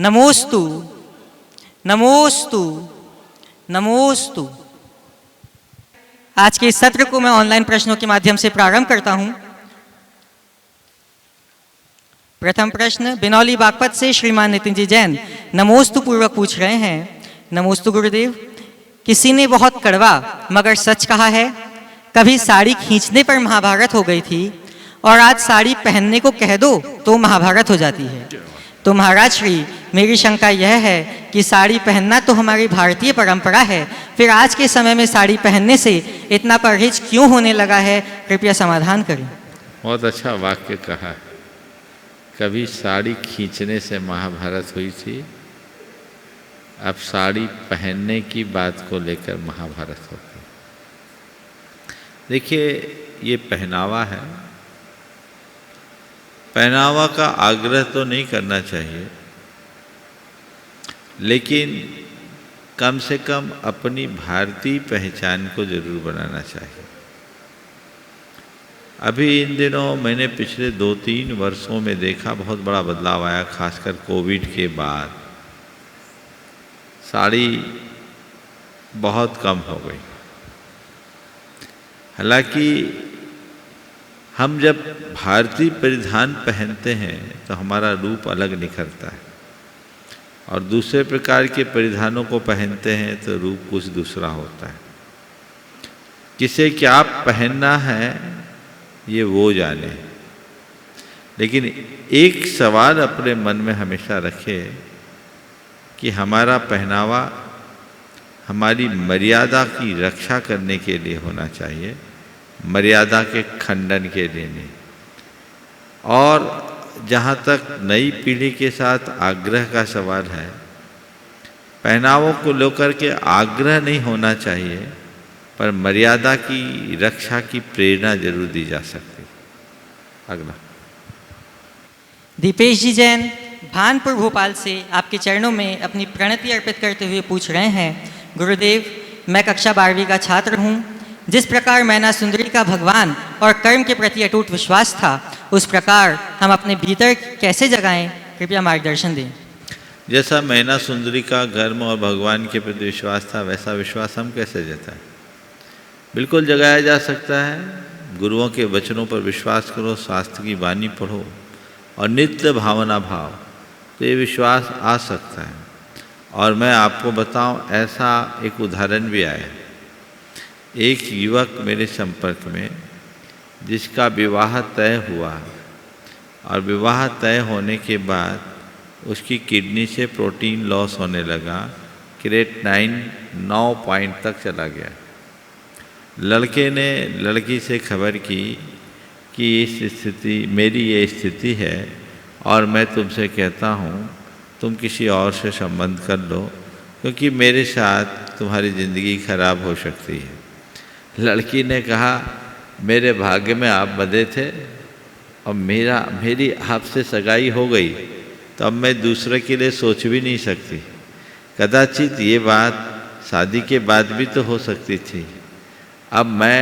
नमोस्तु नमोस्तु नमोस्तु। आज के इस सत्र को मैं ऑनलाइन प्रश्नों के माध्यम से प्रारंभ करता हूं। प्रथम प्रश्न बिनौली बागपत से श्रीमान नितिन जी जैन नमोस्तु पूर्वक पूछ रहे हैं। नमोस्तु गुरुदेव, किसी ने बहुत कड़वा मगर सच कहा है, कभी साड़ी खींचने पर महाभारत हो गई थी और आज साड़ी पहनने को कह दो तो महाभारत हो जाती है। तो महाराज श्री, मेरी शंका यह है कि साड़ी पहनना तो हमारी भारतीय परंपरा है, फिर आज के समय में साड़ी पहनने से इतना परहेज क्यों होने लगा है? कृपया समाधान करें। बहुत अच्छा वाक्य कहा है। कभी साड़ी खींचने से महाभारत हुई थी, अब साड़ी पहनने की बात को लेकर महाभारत हो गई। देखिए, ये पहनावा है, पहनावा का आग्रह तो नहीं करना चाहिए, लेकिन कम से कम अपनी भारतीय पहचान को जरूर बनाना चाहिए। अभी इन दिनों मैंने पिछले 2-3 वर्षों में देखा बहुत बड़ा बदलाव आया, खासकर कोविड के बाद साड़ी बहुत कम हो गई। हालांकि हम जब भारतीय परिधान पहनते हैं तो हमारा रूप अलग निखरता है, और दूसरे प्रकार के परिधानों को पहनते हैं तो रूप कुछ दूसरा होता है। किसे क्या पहनना है ये वो जाने, लेकिन एक सवाल अपने मन में हमेशा रखे कि हमारा पहनावा हमारी मर्यादा की रक्षा करने के लिए होना चाहिए, मर्यादा के खंडन के लिए नहीं। और जहाँ तक नई पीढ़ी के साथ आग्रह का सवाल है, पहनावों को लेकर के आग्रह नहीं होना चाहिए, पर मर्यादा की रक्षा की प्रेरणा जरूर दी जा सकती। अगला दीपेश जी जैन भानपुर भोपाल से आपके चरणों में अपनी प्रणति अर्पित करते हुए पूछ रहे हैं। गुरुदेव, मैं कक्षा 12वीं का छात्र हूँ। जिस प्रकार मैना सुंदरी का भगवान और कर्म के प्रति अटूट विश्वास था, उस प्रकार हम अपने भीतर कैसे जगाएं? कृपया मार्गदर्शन दें। जैसा मैना सुंदरी का कर्म और भगवान के प्रति विश्वास था, वैसा विश्वास हम कैसे जताएं? बिल्कुल जगाया जा सकता है। गुरुओं के वचनों पर विश्वास करो, शास्त्र की वाणी पढ़ो और नित्य भावना भाव, तो ये विश्वास आ सकता है। और मैं आपको बताऊं, ऐसा एक उदाहरण भी आया। एक युवक मेरे संपर्क में, जिसका विवाह तय हुआ, और विवाह तय होने के बाद उसकी किडनी से प्रोटीन लॉस होने लगा, क्रिएटिनिन 9 पॉइंट तक चला गया। लड़के ने लड़की से खबर की कि इस स्थिति, मेरी ये स्थिति है और मैं तुमसे कहता हूँ तुम किसी और से संबंध कर लो, क्योंकि मेरे साथ तुम्हारी ज़िंदगी खराब हो सकती है। लड़की ने कहा, मेरे भाग्य में आप बंधे थे और मेरी आपसे सगाई हो गई, तो अब मैं दूसरे के लिए सोच भी नहीं सकती। कदाचित ये बात शादी के बाद भी तो हो सकती थी। अब मैं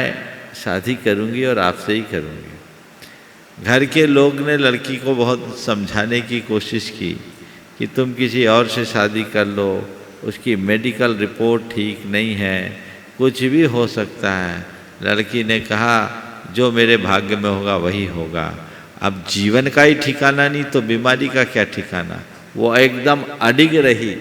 शादी करूँगी और आपसे ही करूँगी। घर के लोग ने लड़की को बहुत समझाने की कोशिश की कि तुम किसी और से शादी कर लो, उसकी मेडिकल रिपोर्ट ठीक नहीं है, कुछ भी हो सकता है। लड़की ने कहा, जो मेरे भाग्य में होगा वही होगा। अब जीवन का ही ठिकाना नहीं तो बीमारी का क्या ठिकाना। वो एकदम अडिग रही।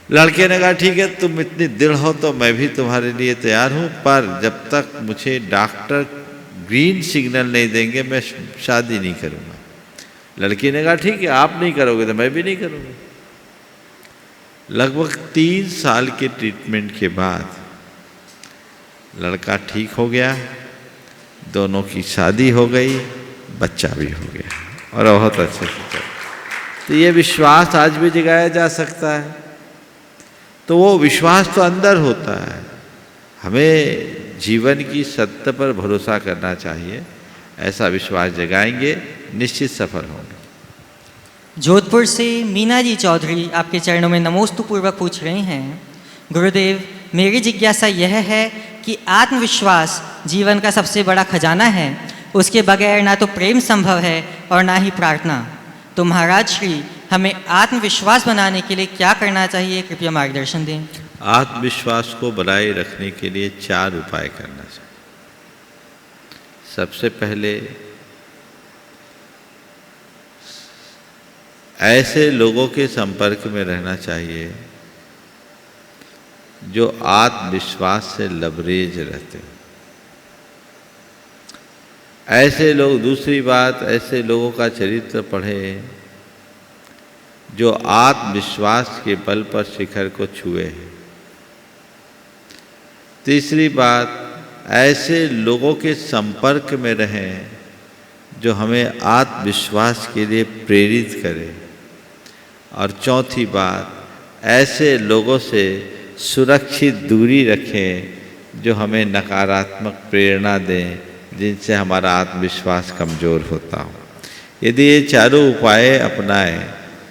लड़के ने कहा, ठीक है, तुम इतनी दृढ़ हो तो मैं भी तुम्हारे लिए तैयार हूँ, पर जब तक मुझे डॉक्टर ग्रीन सिग्नल नहीं देंगे मैं शादी नहीं करूँगा। लड़की ने कहा, ठीक है, आप नहीं करोगे तो मैं भी नहीं करूँगी। लगभग 3 साल के ट्रीटमेंट के बाद लड़का ठीक हो गया, दोनों की शादी हो गई, बच्चा भी हो गया और बहुत अच्छे से चला। तो ये विश्वास आज भी जगाया जा सकता है। तो वो विश्वास तो अंदर होता है। हमें जीवन की सत्य पर भरोसा करना चाहिए। ऐसा विश्वास जगाएंगे, निश्चित सफल होंगे। जोधपुर से मीना जी चौधरी आपके चरणों में नमोस्तु पूर्वक पूछ रहे हैं। गुरुदेव, मेरी जिज्ञासा यह है कि आत्मविश्वास जीवन का सबसे बड़ा खजाना है। उसके बगैर ना तो प्रेम संभव है और ना ही प्रार्थना। तो महाराज श्री, हमें आत्मविश्वास बनाने के लिए क्या करना चाहिए, कृपया मार्गदर्शन दें। आत्मविश्वास को बनाए रखने के लिए 4 उपाय करना चाहिए। सबसे पहले ऐसे लोगों के संपर्क में रहना चाहिए जो आत्मविश्वास से लबरेज रहते हैं। ऐसे लोग, दूसरी बात, ऐसे लोगों का चरित्र पढ़ें जो आत्मविश्वास के बल पर शिखर को छुए हैं। तीसरी बात, ऐसे लोगों के संपर्क में रहें जो हमें आत्मविश्वास के लिए प्रेरित करें। और चौथी बात, ऐसे लोगों से सुरक्षित दूरी रखें जो हमें नकारात्मक प्रेरणा दें, जिनसे हमारा आत्मविश्वास कमज़ोर होता हो। यदि ये चारों उपाय अपनाएं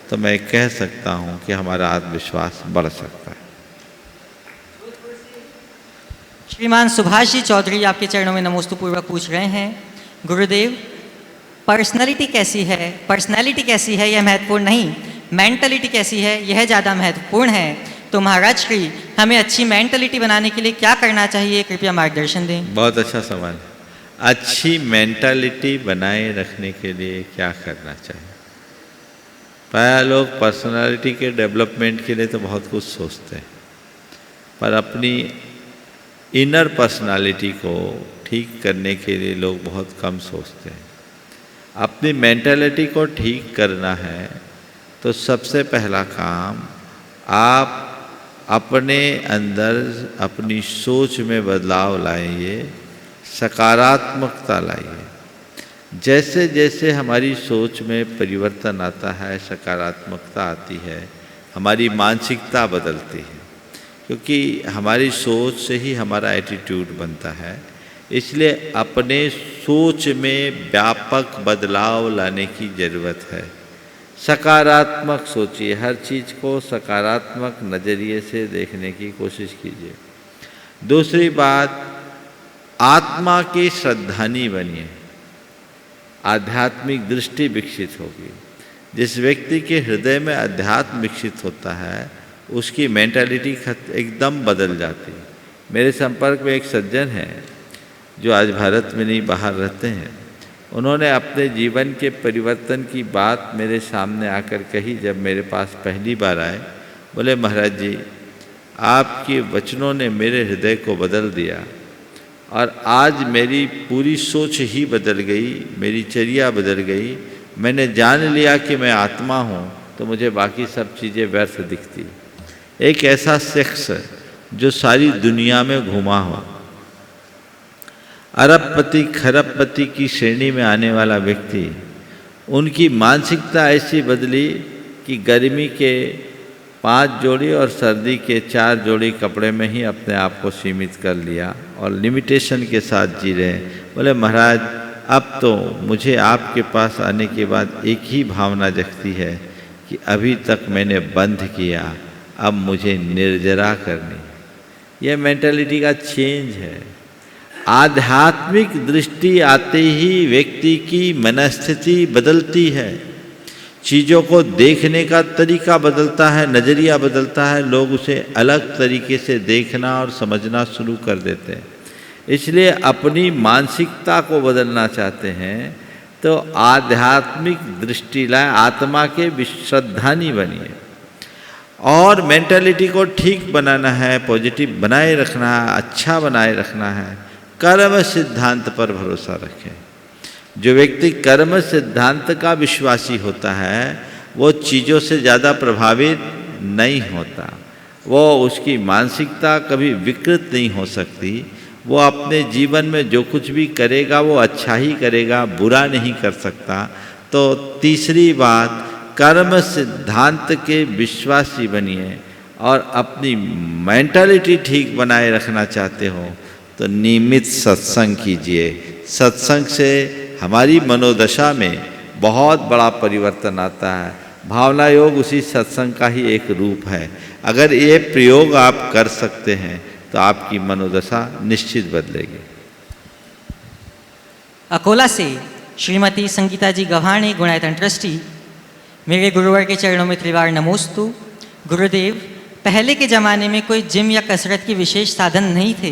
तो मैं कह सकता हूँ कि हमारा आत्मविश्वास बढ़ सकता है। श्रीमान सुभाष जी चौधरी आपके चरणों में नमोस्तुपूर्वक पूछ रहे हैं, गुरुदेव पर्सनालिटी कैसी है यह महत्वपूर्ण नहीं, मेंटलिटी कैसी है यह ज़्यादा महत्वपूर्ण है। तो महाराज श्री, हमें अच्छी मेंटलिटी बनाने के लिए क्या करना चाहिए, कृपया मार्गदर्शन दें। बहुत अच्छा सवाल है। अच्छी मेंटालिटी बनाए रखने के लिए क्या करना चाहिए? प्राय लोग पर्सनालिटी के डेवलपमेंट के लिए तो बहुत कुछ सोचते हैं, पर अपनी इनर पर्सनालिटी को ठीक करने के लिए लोग बहुत कम सोचते हैं। अपनी मेंटालिटी को ठीक करना है तो सबसे पहला काम, आप अपने अंदर अपनी सोच में बदलाव लाइए, सकारात्मकता लाइए। जैसे जैसे हमारी सोच में परिवर्तन आता है, सकारात्मकता आती है, हमारी मानसिकता बदलती है, क्योंकि हमारी सोच से ही हमारा एटीट्यूड बनता है। इसलिए अपने सोच में व्यापक बदलाव लाने की ज़रूरत है। सकारात्मक सोचिए, हर चीज़ को सकारात्मक नज़रिए से देखने की कोशिश कीजिए। दूसरी बात, आत्मा की श्रद्धानी बनिए, आध्यात्मिक दृष्टि विकसित होगी। जिस व्यक्ति के हृदय में अध्यात्म विकसित होता है उसकी मेंटालिटी एकदम बदल जाती है। मेरे संपर्क में एक सज्जन हैं जो आज भारत में नहीं, बाहर रहते हैं। उन्होंने अपने जीवन के परिवर्तन की बात मेरे सामने आकर कही जब मेरे पास पहली बार आए। बोले, महाराज जी, आपके वचनों ने मेरे हृदय को बदल दिया और आज मेरी पूरी सोच ही बदल गई, मेरी चर्या बदल गई। मैंने जान लिया कि मैं आत्मा हूँ तो मुझे बाकी सब चीज़ें व्यर्थ दिखती। एक ऐसा शख्स जो सारी दुनिया में घुमा हो, अरबपति खरबपति की श्रेणी में आने वाला व्यक्ति, उनकी मानसिकता ऐसी बदली कि गर्मी के 5 जोड़ी और सर्दी के 4 जोड़ी कपड़े में ही अपने आप को सीमित कर लिया और लिमिटेशन के साथ जी रहे हैं। बोले, महाराज, अब तो मुझे आपके पास आने के बाद एक ही भावना जगती है कि अभी तक मैंने बंद किया, अब मुझे निर्जरा करनी। यह मेंटालिटी का चेंज है। आध्यात्मिक दृष्टि आते ही व्यक्ति की मनस्थिति बदलती है, चीज़ों को देखने का तरीका बदलता है, नज़रिया बदलता है, लोग उसे अलग तरीके से देखना और समझना शुरू कर देते हैं। इसलिए अपनी मानसिकता को बदलना चाहते हैं तो आध्यात्मिक दृष्टि लाए, आत्मा के श्रद्धानी बनिए। और मेंटालिटी को ठीक बनाना है, पॉजिटिव बनाए रखना है, अच्छा बनाए रखना है। कर्म सिद्धांत पर भरोसा रखें। जो व्यक्ति कर्म सिद्धांत का विश्वासी होता है वो चीज़ों से ज़्यादा प्रभावित नहीं होता, वो उसकी मानसिकता कभी विकृत नहीं हो सकती। वो अपने जीवन में जो कुछ भी करेगा वो अच्छा ही करेगा, बुरा नहीं कर सकता। तो तीसरी बात, कर्म सिद्धांत के विश्वासी बनिए। और अपनी मेंटालिटी ठीक बनाए रखना चाहते हो तो नियमित सत्संग कीजिए। सत्संग से हमारी मनोदशा में बहुत बड़ा परिवर्तन आता है। भावना योग उसी सत्संग का ही एक रूप है। अगर ये प्रयोग आप कर सकते हैं तो आपकी मनोदशा निश्चित बदलेगी। अकोला से श्रीमती संगीता जी गव्हाणे, गुणायतन ट्रस्टी। मेरे गुरुवर के चरणों में त्रिवार नमोस्तु। गुरुदेव, पहले के ज़माने में कोई जिम या कसरत की विशेष साधन नहीं थे,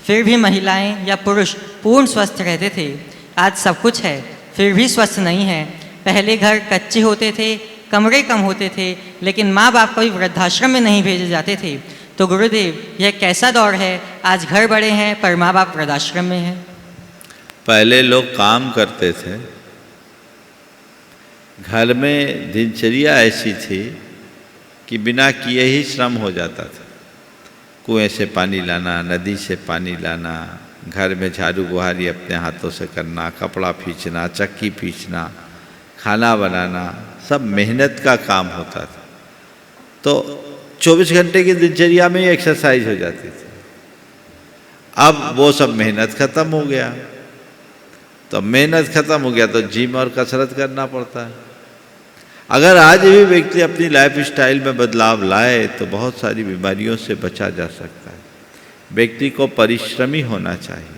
फिर भी महिलाएं या पुरुष पूर्ण स्वस्थ रहते थे। आज सब कुछ है, फिर भी स्वस्थ नहीं है। पहले घर कच्चे होते थे, कमरे कम होते थे, लेकिन माँ बाप कभी वृद्धाश्रम में नहीं भेजे जाते थे। तो गुरुदेव, यह कैसा दौर है? आज घर बड़े हैं पर माँ बाप वृद्धाश्रम में हैं। पहले लोग काम करते थे, घर में दिनचर्या ऐसी थी कि बिना किए ही श्रम हो जाता था। कुएं से पानी लाना, नदी से पानी लाना, घर में झाड़ू बुहारी अपने हाथों से करना, कपड़ा खींचना, चक्की पीसना, खाना बनाना, सब मेहनत का काम होता था। तो 24 घंटे की दिनचर्या में ही एक्सरसाइज हो जाती थी। अब वो सब मेहनत खत्म हो गया, तो मेहनत खत्म हो गया तो जिम और कसरत करना पड़ता है। अगर आज भी व्यक्ति अपनी लाइफ स्टाइल में बदलाव लाए तो बहुत सारी बीमारियों से बचा जा सकता है। व्यक्ति को परिश्रमी होना चाहिए।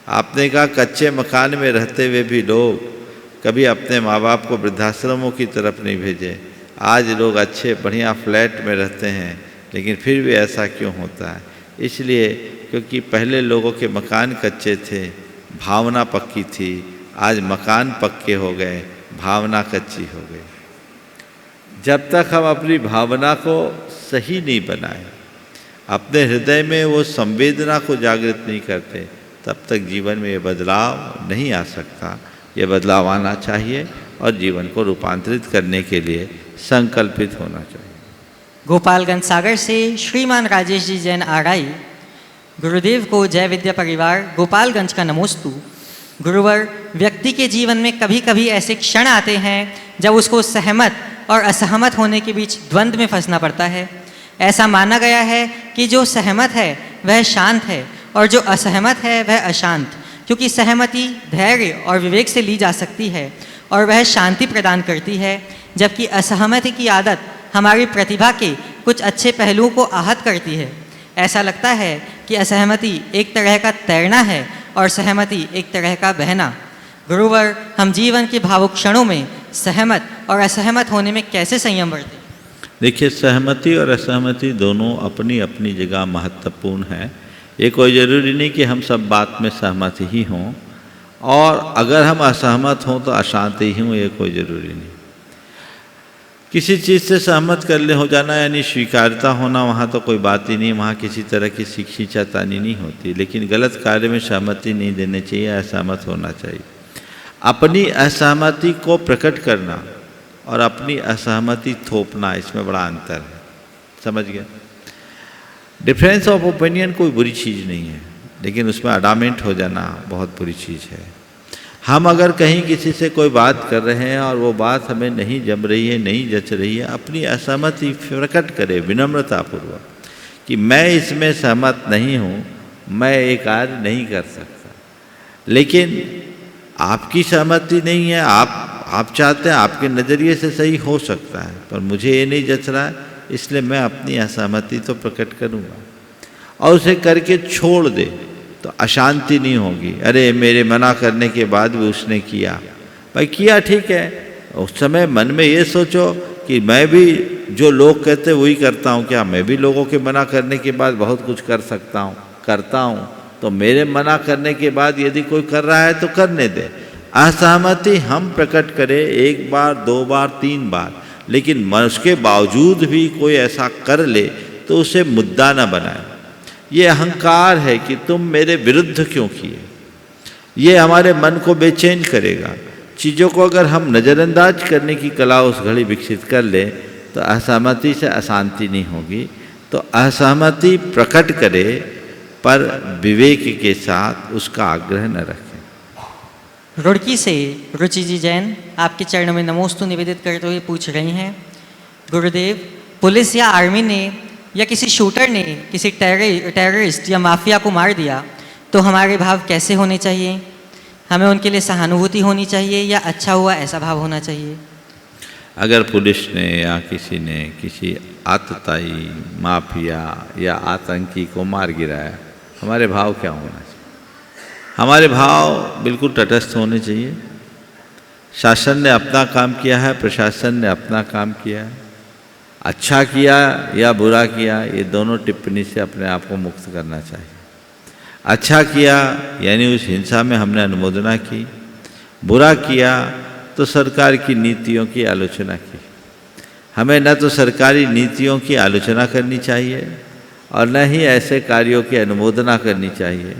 आपने कहा कच्चे मकान में रहते हुए भी लोग कभी अपने माँ बाप को वृद्धाश्रमों की तरफ नहीं भेजे। आज लोग अच्छे बढ़िया फ्लैट में रहते हैं, लेकिन फिर भी ऐसा क्यों होता है? इसलिए क्योंकि पहले लोगों के मकान कच्चे थे, भावना पक्की थी। आज मकान पक्के हो गए, भावना कच्ची हो गई। जब तक हम अपनी भावना को सही नहीं बनाए, अपने हृदय में वो संवेदना को जागृत नहीं करते, तब तक जीवन में ये बदलाव नहीं आ सकता। ये बदलाव आना चाहिए और जीवन को रूपांतरित करने के लिए संकल्पित होना चाहिए। गोपालगंज सागर से श्रीमान राजेश जी जैन आरआई। गुरुदेव को जय विद्या परिवार गोपालगंज का नमोस्तु। गुरुवर, व्यक्ति के जीवन में कभी कभी ऐसे क्षण आते हैं जब उसको सहमत और असहमत होने के बीच द्वंद्व में फंसना पड़ता है। ऐसा माना गया है कि जो सहमत है वह शांत है और जो असहमत है वह अशांत, क्योंकि सहमति धैर्य और विवेक से ली जा सकती है और वह शांति प्रदान करती है, जबकि असहमति की आदत हमारी प्रतिभा के कुछ अच्छे पहलुओं को आहत करती है। ऐसा लगता है कि असहमति एक तरह का तैरना है और सहमति एक तरह का बहना। गुरुवर, हम जीवन के भावुक क्षणों में सहमत और असहमत होने में कैसे संयम बरतें? देखिए, सहमति और असहमति दोनों अपनी अपनी जगह महत्वपूर्ण है। ये कोई ज़रूरी नहीं कि हम सब बात में सहमत ही हों, और अगर हम असहमत हों तो अशांत ही हों, ये कोई ज़रूरी नहीं। किसी चीज़ से सहमत कर ले हो जाना यानी स्वीकारता होना, वहाँ तो कोई बात ही नहीं, वहाँ किसी तरह की खींचातानी नहीं होती। लेकिन गलत कार्य में सहमति नहीं देनी चाहिए, असहमत होना चाहिए। अपनी असहमति को प्रकट करना और अपनी असहमति थोपना, इसमें बड़ा अंतर है। समझ गया? डिफरेंस ऑफ ओपिनियन कोई बुरी चीज़ नहीं है, लेकिन उसमें अडामेंट हो जाना बहुत बुरी चीज़ है। हम अगर कहीं किसी से कोई बात कर रहे हैं और वो बात हमें नहीं जम रही है, नहीं जच रही है, अपनी असहमति प्रकट करें विनम्रतापूर्वक कि मैं इसमें सहमत नहीं हूँ, मैं ये कार्य नहीं कर सकता। लेकिन आपकी सहमति नहीं है, आप चाहते हैं, आपके नज़रिए से सही हो सकता है, पर मुझे ये नहीं जच रहा है, इसलिए मैं अपनी असहमति तो प्रकट करूँगा। और उसे करके छोड़ दे तो अशांति नहीं होगी। अरे मेरे मना करने के बाद भी उसने किया, भाई किया ठीक है, उस समय मन में ये सोचो कि मैं भी जो लोग कहते वही करता हूँ, क्या मैं भी लोगों के मना करने के बाद बहुत कुछ कर सकता हूँ, करता हूँ, तो मेरे मना करने के बाद यदि कोई कर रहा है तो करने दे। असहमति हम प्रकट करें 1 बार 2 बार 3 बार, लेकिन उसके बावजूद भी कोई ऐसा कर ले तो उसे मुद्दा न बनाए। ये अहंकार है कि तुम मेरे विरुद्ध क्यों किए, ये हमारे मन को बेचैन करेगा। चीज़ों को अगर हम नज़रअंदाज करने की कला उस घड़ी विकसित कर ले तो असहमति से अशांति नहीं होगी। तो असहमति प्रकट करे, पर विवेक के साथ उसका आग्रह न रखें। रुड़की से रुचि जी जैन आपके चरणों में नमोस्तु निवेदित करते हुए पूछ रही हैं, गुरुदेव, पुलिस या आर्मी ने या किसी शूटर ने किसी टेररिस्ट या माफिया को मार दिया तो हमारे भाव कैसे होने चाहिए? हमें उनके लिए सहानुभूति होनी चाहिए या अच्छा हुआ ऐसा भाव होना चाहिए? अगर पुलिस ने या किसी ने किसी आतताई माफिया या आतंकी को मार गिराया, हमारे भाव क्या होना चाहिए? हमारे भाव बिल्कुल तटस्थ होने चाहिए, शासन ने अपना काम किया है, प्रशासन ने अपना काम किया है। अच्छा किया या बुरा किया, ये दोनों टिप्पणी से अपने आप को मुक्त करना चाहिए। अच्छा किया यानी उस हिंसा में हमने अनुमोदना की, बुरा किया तो सरकार की नीतियों की आलोचना की। हमें न तो सरकारी नीतियों की आलोचना करनी चाहिए और न ही ऐसे कार्यों की अनुमोदना करनी चाहिए।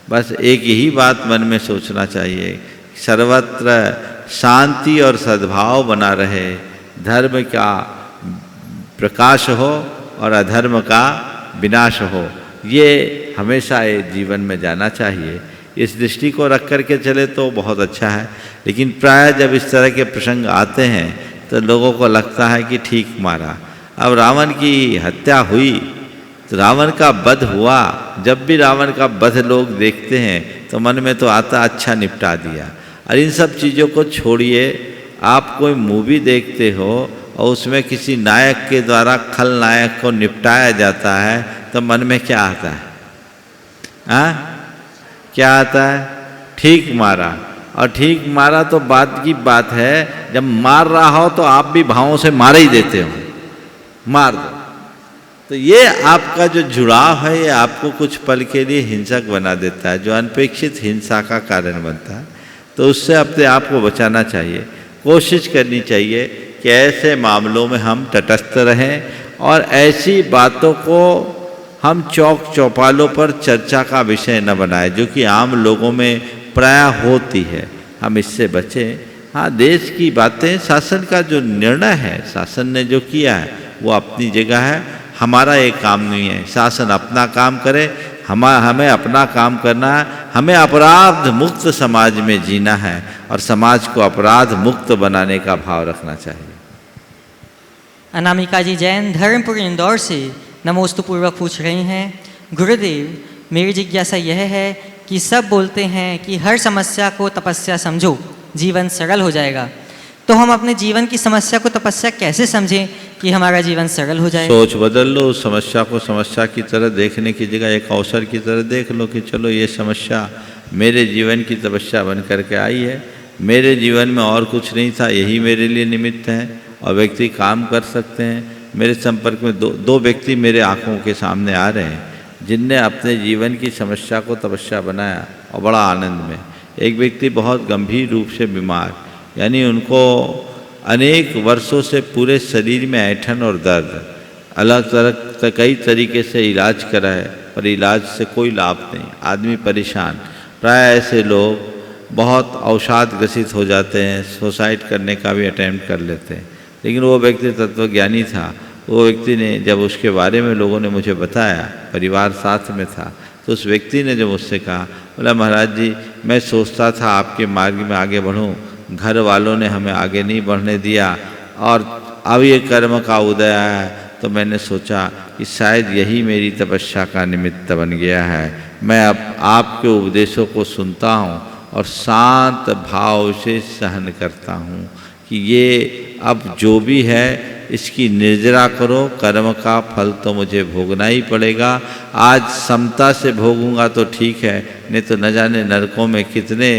बस एक ही बात मन में सोचना चाहिए, सर्वत्र शांति और सद्भाव बना रहे, धर्म का प्रकाश हो और अधर्म का विनाश हो, ये हमेशा ये जीवन में जाना चाहिए। इस दृष्टि को रख कर के चले तो बहुत अच्छा है। लेकिन प्राय जब इस तरह के प्रसंग आते हैं तो लोगों को लगता है कि ठीक मारा। अब रावण की हत्या हुई तो रावण का वध हुआ, जब भी रावण का वध लोग देखते हैं तो मन में तो आता अच्छा निपटा दिया। और इन सब चीज़ों को छोड़िए, आप कोई मूवी देखते हो और उसमें किसी नायक के द्वारा खलनायक को निपटाया जाता है तो मन में क्या आता है? क्या आता है? ठीक मारा। और ठीक मारा तो बात की बात है, जब मार रहा हो तो आप भी भावों से मार ही देते हो, मार दो। तो ये आपका जो जुड़ाव है ये आपको कुछ पल के लिए हिंसक बना देता है, जो अनपेक्षित हिंसा का कारण बनता है। तो उससे अपने आप को बचाना चाहिए। कोशिश करनी चाहिए कि ऐसे मामलों में हम तटस्थ रहें और ऐसी बातों को हम चौक चौपालों पर चर्चा का विषय न बनाएं जो कि आम लोगों में प्राय होती है। हम इससे बचें। हाँ, देश की बातें, शासन का जो निर्णय है, शासन ने जो किया है वो अपनी जगह है, हमारा ये काम नहीं है। शासन अपना काम करे, हमें अपना काम करना है। हमें अपराध मुक्त समाज में जीना है और समाज को अपराध मुक्त बनाने का भाव रखना चाहिए। अनामिका जी जैन धर्मपुर इंदौर से नमोस्तु पूर्वक पूछ रही हैं, गुरुदेव मेरी जिज्ञासा यह है कि सब बोलते हैं कि हर समस्या को तपस्या समझो, जीवन सरल हो जाएगा। तो हम अपने जीवन की समस्या को तपस्या कैसे समझें कि हमारा जीवन सरल हो जाए? सोच बदल लो। उस समस्या को समस्या की तरह देखने की जगह एक अवसर की तरह देख लो कि चलो ये समस्या मेरे जीवन की तपस्या बन करके आई है। मेरे जीवन में और कुछ नहीं था, यही मेरे लिए निमित्त है और व्यक्ति काम कर सकते हैं। मेरे संपर्क में दो व्यक्ति मेरे आँखों के सामने आ रहे हैं जिनने अपने जीवन की समस्या को तपस्या बनाया और बड़ा आनंद में। एक व्यक्ति बहुत गंभीर रूप से बीमार, यानी उनको अनेक वर्षों से पूरे शरीर में ऐंठन और दर्द, अलग अलग कई तरीके से इलाज करा है पर इलाज से कोई लाभ नहीं, आदमी परेशान। प्राय ऐसे लोग बहुत अवसाद ग्रसित हो जाते हैं, सुसाइड करने का भी अटैम्प्ट कर लेते हैं। लेकिन वो व्यक्ति तत्वज्ञानी था। वो व्यक्ति ने जब उसके बारे में लोगों ने मुझे बताया, परिवार साथ में था, तो उस व्यक्ति ने जो मुझसे कहा, बोला महाराज जी मैं सोचता था आपके मार्ग में आगे बढ़ूं, घर वालों ने हमें आगे नहीं बढ़ने दिया और अब ये कर्म का उदय है तो मैंने सोचा कि शायद यही मेरी तपस्या का निमित्त बन गया है। मैं अब आपके उपदेशों को सुनता हूँ और शांत भाव से सहन करता हूँ कि ये अब जो भी है इसकी निर्जरा करो, कर्म का फल तो मुझे भोगना ही पड़ेगा। आज समता से भोगूंगा तो ठीक है, नहीं तो न जाने नरकों में कितने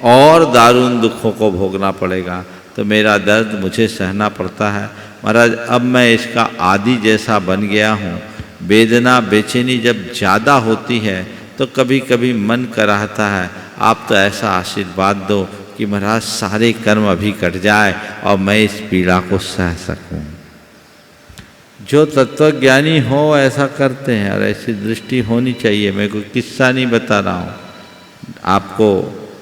और दारुण दुखों को भोगना पड़ेगा। तो मेरा दर्द मुझे सहना पड़ता है महाराज। अब मैं इसका आदि जैसा बन गया हूँ। वेदना बेचैनी जब ज़्यादा होती है तो कभी कभी मन कराहता है आप तो ऐसा आशीर्वाद दो कि महाराज सारे कर्म अभी कट जाए और मैं इस पीड़ा को सह सकूं। जो तत्वज्ञानी हो ऐसा करते हैं और ऐसी दृष्टि होनी चाहिए। मैं कोई किस्सा नहीं बता रहा हूँ, आपको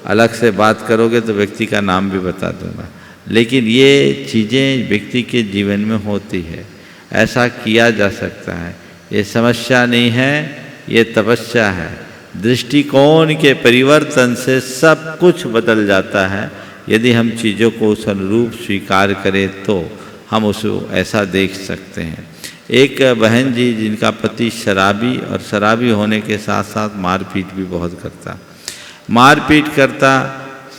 अलग से बात करोगे तो व्यक्ति का नाम भी बता दूंगा। लेकिन ये चीज़ें व्यक्ति के जीवन में होती है, ऐसा किया जा सकता है। ये समस्या नहीं है, ये तपस्या है। दृष्टिकोण के परिवर्तन से सब कुछ बदल जाता है। यदि हम चीज़ों को उस अनुरूप स्वीकार करें तो हम उसको ऐसा देख सकते हैं। एक बहन जी जिनका पति शराबी और शराबी होने के साथ साथ मारपीट भी बहुत करता, मारपीट करता।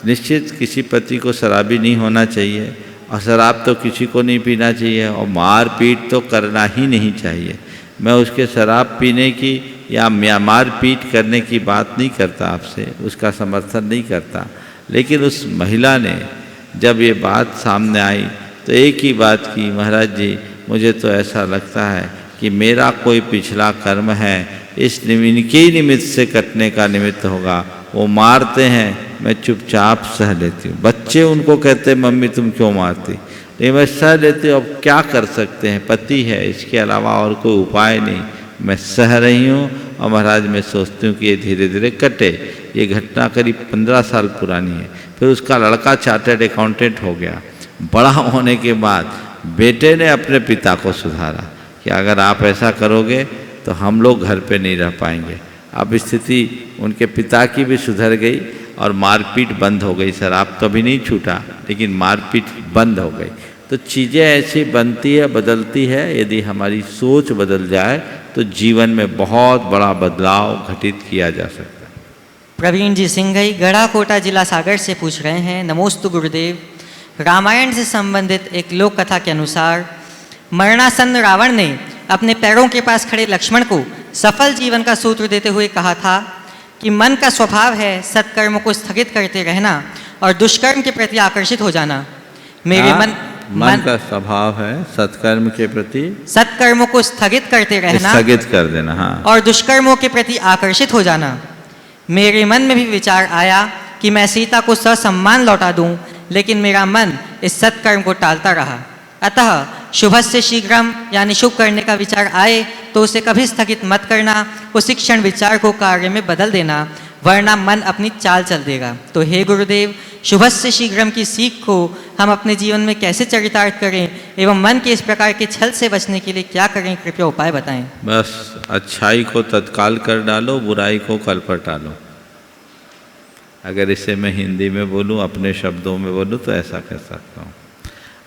निश्चित किसी पति को शराबी नहीं होना चाहिए और शराब तो किसी को नहीं पीना चाहिए और मारपीट तो करना ही नहीं चाहिए। मैं उसके शराब पीने की या मारपीट करने की बात नहीं करता आपसे, उसका समर्थन नहीं करता। लेकिन उस महिला ने जब ये बात सामने आई तो एक ही बात की, महाराज जी मुझे तो ऐसा लगता है कि मेरा कोई पिछला कर्म है, इनके ही निमित्त से कटने का निमित्त होगा। वो मारते हैं, मैं चुपचाप सह लेती हूँ। बच्चे उनको कहते हैं मम्मी तुम क्यों मारती, नहीं मैं सह लेती हूँ। अब क्या कर सकते हैं, पति है, इसके अलावा और कोई उपाय नहीं। मैं सह रही हूँ और महाराज मैं सोचती हूँ कि ये धीरे धीरे कटे। ये घटना करीब 15 साल पुरानी है। फिर उसका लड़का चार्टर्ड अकाउंटेंट हो गया। बड़ा होने के बाद बेटे ने अपने पिता को सुधारा कि अगर आप ऐसा करोगे तो हम लोग घर पे नहीं रह पाएंगे। अब स्थिति उनके पिता की भी सुधर गई और मारपीट बंद हो गई। शराब तो अभी नहीं छूटा, लेकिन मारपीट बंद हो गई। तो चीज़ें ऐसी बनती है, बदलती है। यदि हमारी सोच बदल जाए तो जीवन में बहुत बड़ा बदलाव घटित किया जा सकता है। प्रवीण जी सिंघई गढ़ा कोटा जिला सागर से पूछ रहे हैं, नमोस्तु गुरुदेव। रामायण से संबंधित एक लोक कथा के अनुसार मरणासन्न रावण ने अपने पैरों के पास खड़े लक्ष्मण को सफल जीवन का सूत्र देते हुए कहा था कि मन का स्वभाव है सत्कर्मों को स्थगित करते रहना और दुष्कर्म के प्रति आकर्षित हो जाना। मेरे मन का स्वभाव है सत्कर्म के प्रति, सत्कर्मों को स्थगित करते रहना, स्थगित कर देना, हाँ, और दुष्कर्मों के प्रति आकर्षित हो जाना। मेरे मन में भी विचार आया कि मैं सीता को ससम्मान लौटा दूं, लेकिन मेरा मन इस सत्कर्म को टालता रहा। अतः शुभस्य शीघ्रम यानी शुभ करने का विचार आए तो उसे कभी स्थगित मत करना, उसी क्षण विचार को कार्य में बदल देना, वरना मन अपनी चाल चल देगा। तो हे गुरुदेव, शुभस्य शीघ्रम की सीख को हम अपने जीवन में कैसे चरितार्थ करें एवं मन के इस प्रकार के छल से बचने के लिए क्या करें, कृपया उपाय बताएं। बस अच्छाई को तत्काल कर डालो, बुराई को कल पर टालो। अगर इसे मैं हिंदी में बोलूं, अपने शब्दों में बोलूं तो ऐसा कह सकता हूँ,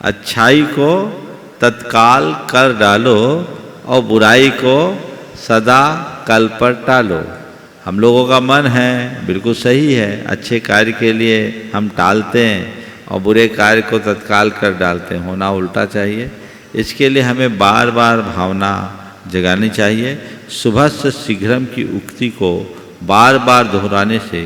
अच्छाई को तत्काल कर डालो और बुराई को सदा कल पर टालो। हम लोगों का मन है, बिल्कुल सही है, अच्छे कार्य के लिए हम टालते हैं और बुरे कार्य को तत्काल कर डालते हैं। होना उल्टा चाहिए। इसके लिए हमें बार बार भावना जगानी चाहिए। शुभस्य शीघ्रम की उक्ति को बार बार दोहराने से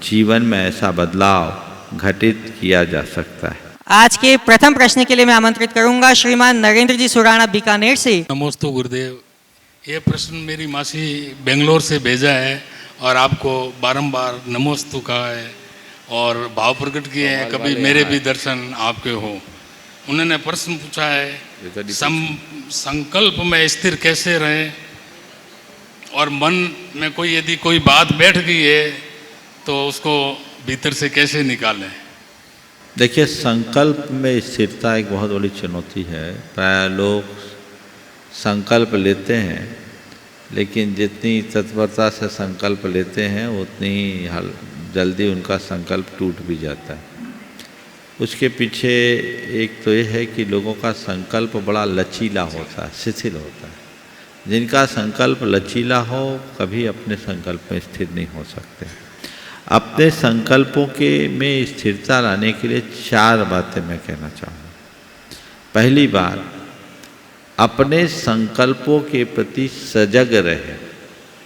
जीवन में ऐसा बदलाव घटित किया जा सकता है। आज के प्रथम प्रश्न के लिए मैं आमंत्रित करूंगा श्रीमान नरेंद्र जी सुराणा बीकानेर से। नमोस्तु गुरुदेव। ये प्रश्न मेरी मासी बेंगलोर से भेजा है और आपको बारंबार नमोस्तु कहा है और भाव प्रकट किए हैं, कभी मेरे भी दर्शन आपके हो। उन्होंने प्रश्न पूछा है संकल्प में स्थिर कैसे रहें और मन में कोई यदि कोई बात बैठ गई है तो उसको भीतर से कैसे निकालें। देखिए, संकल्प में स्थिरता एक बहुत बड़ी चुनौती है। प्राय लोग संकल्प लेते हैं, लेकिन जितनी तत्परता से संकल्प लेते हैं उतनी ही जल्दी उनका संकल्प टूट भी जाता है। उसके पीछे एक तो ये है कि लोगों का संकल्प बड़ा लचीला होता है, शिथिल होता है। जिनका संकल्प लचीला हो कभी अपने संकल्प में स्थिर नहीं हो सकते। अपने संकल्पों के में स्थिरता लाने के लिए 4 बातें मैं कहना चाहूँगा। पहली बात, अपने संकल्पों के प्रति सजग रहे।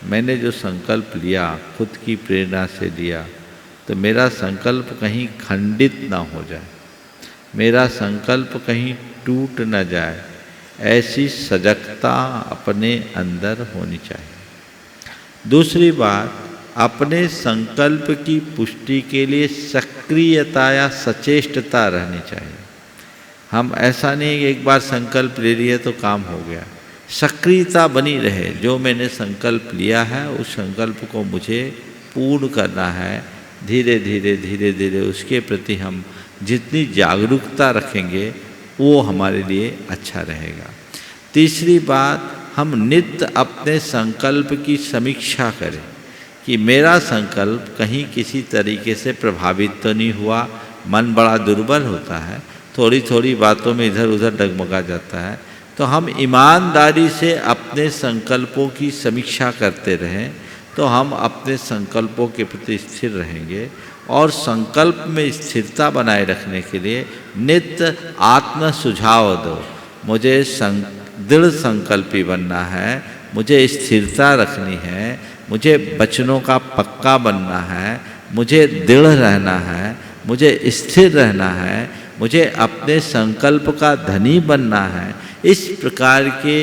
मैंने जो संकल्प लिया खुद की प्रेरणा से लिया, तो मेरा संकल्प कहीं खंडित ना हो जाए, मेरा संकल्प कहीं टूट न जाए, ऐसी सजगता अपने अंदर होनी चाहिए। दूसरी बात, अपने संकल्प की पुष्टि के लिए सक्रियता या सचेष्टता रहनी चाहिए। हम ऐसा नहीं कि एक बार संकल्प ले लिए तो काम हो गया। सक्रियता बनी रहे। जो मैंने संकल्प लिया है उस संकल्प को मुझे पूर्ण करना है। धीरे धीरे धीरे धीरे उसके प्रति हम जितनी जागरूकता रखेंगे वो हमारे लिए अच्छा रहेगा। तीसरी बात, हम नित्य अपने संकल्प की समीक्षा करें कि मेरा संकल्प कहीं किसी तरीके से प्रभावित तो नहीं हुआ। मन बड़ा दुर्बल होता है, थोड़ी थोड़ी बातों में इधर उधर डगमगा जाता है। तो हम ईमानदारी से अपने संकल्पों की समीक्षा करते रहें तो हम अपने संकल्पों के प्रति स्थिर रहेंगे। और संकल्प में स्थिरता बनाए रखने के लिए नित्य आत्म सुझाव दो। मुझे दृढ़ संकल्पी बनना है, मुझे स्थिरता रखनी है, मुझे वचनों का पक्का बनना है, मुझे दृढ़ रहना है, मुझे स्थिर रहना है। मुझे अपने संकल्प का धनी बनना है, इस प्रकार के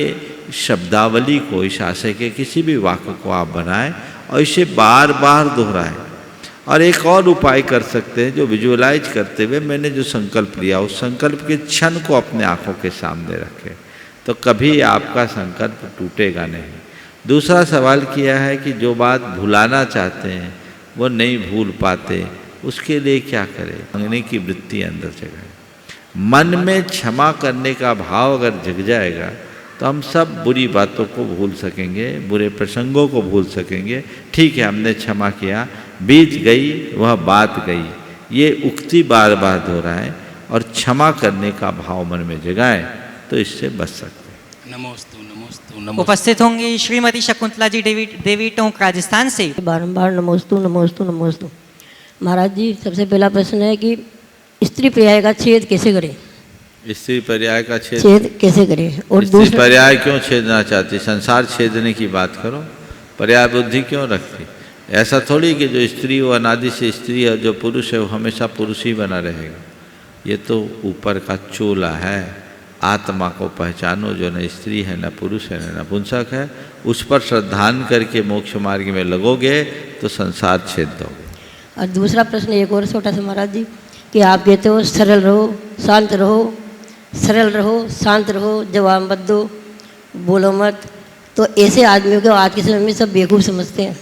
शब्दावली को, इस आशय के किसी भी वाक्य को आप बनाएं और इसे बार बार दोहराएं। और एक और उपाय कर सकते हैं, जो विजुअलाइज करते हुए मैंने जो संकल्प लिया उस संकल्प के क्षण को अपने आंखों के सामने रखें, तो कभी आपका संकल्प टूटेगा नहीं। दूसरा सवाल किया है कि जो बात भुलाना चाहते हैं वो नहीं भूल पाते, उसके लिए क्या करें? मांगने की वृत्ति अंदर जगाए। मन में क्षमा करने का भाव अगर जग जाएगा तो हम सब बुरी बातों को भूल सकेंगे, बुरे प्रसंगों को भूल सकेंगे। ठीक है, हमने क्षमा किया, बीत गई वह बात गई, ये उक्ति बार बार दोहराएं और क्षमा करने का भाव मन में जगाएं, तो इससे बच सकते हैं। नमोस्तु नमोस्तु नमोस्तु। उपस्थित होंगी श्रीमती शकुंतला जी देवी टोंक राजस्थान से। बारंबार नमोस्तु नमोस्तु नमोस्तु। महाराज जी, सबसे पहला प्रश्न है कि स्त्री पर्याय का छेद कैसे करें? स्त्री पर्याय का छेद कैसे करें? और स्त्री पर्याय क्यों छेदना चाहती? संसार छेदने की बात करो, पर्याय बुद्धि क्यों रखती? ऐसा थोड़ी कि जो स्त्री वो अनादि से स्त्री है, जो पुरुष है वो हमेशा पुरुष ही बना रहेगा। ये तो ऊपर का चोला है। आत्मा को पहचानो, जो न स्त्री है न पुरुष है न नपुंसक है, उस पर श्रद्धान करके मोक्ष मार्ग में लगोगे तो संसार छेद दोगे। और दूसरा प्रश्न एक और छोटा सा महाराज जी, कि आप कहते हो सरल रहो, शांत रहो, सरल रहो, शांत रहो, जवाब मत दो, बोलो मत, तो ऐसे आदमियों को आज के समय में सब बेवकूफ़ समझते हैं।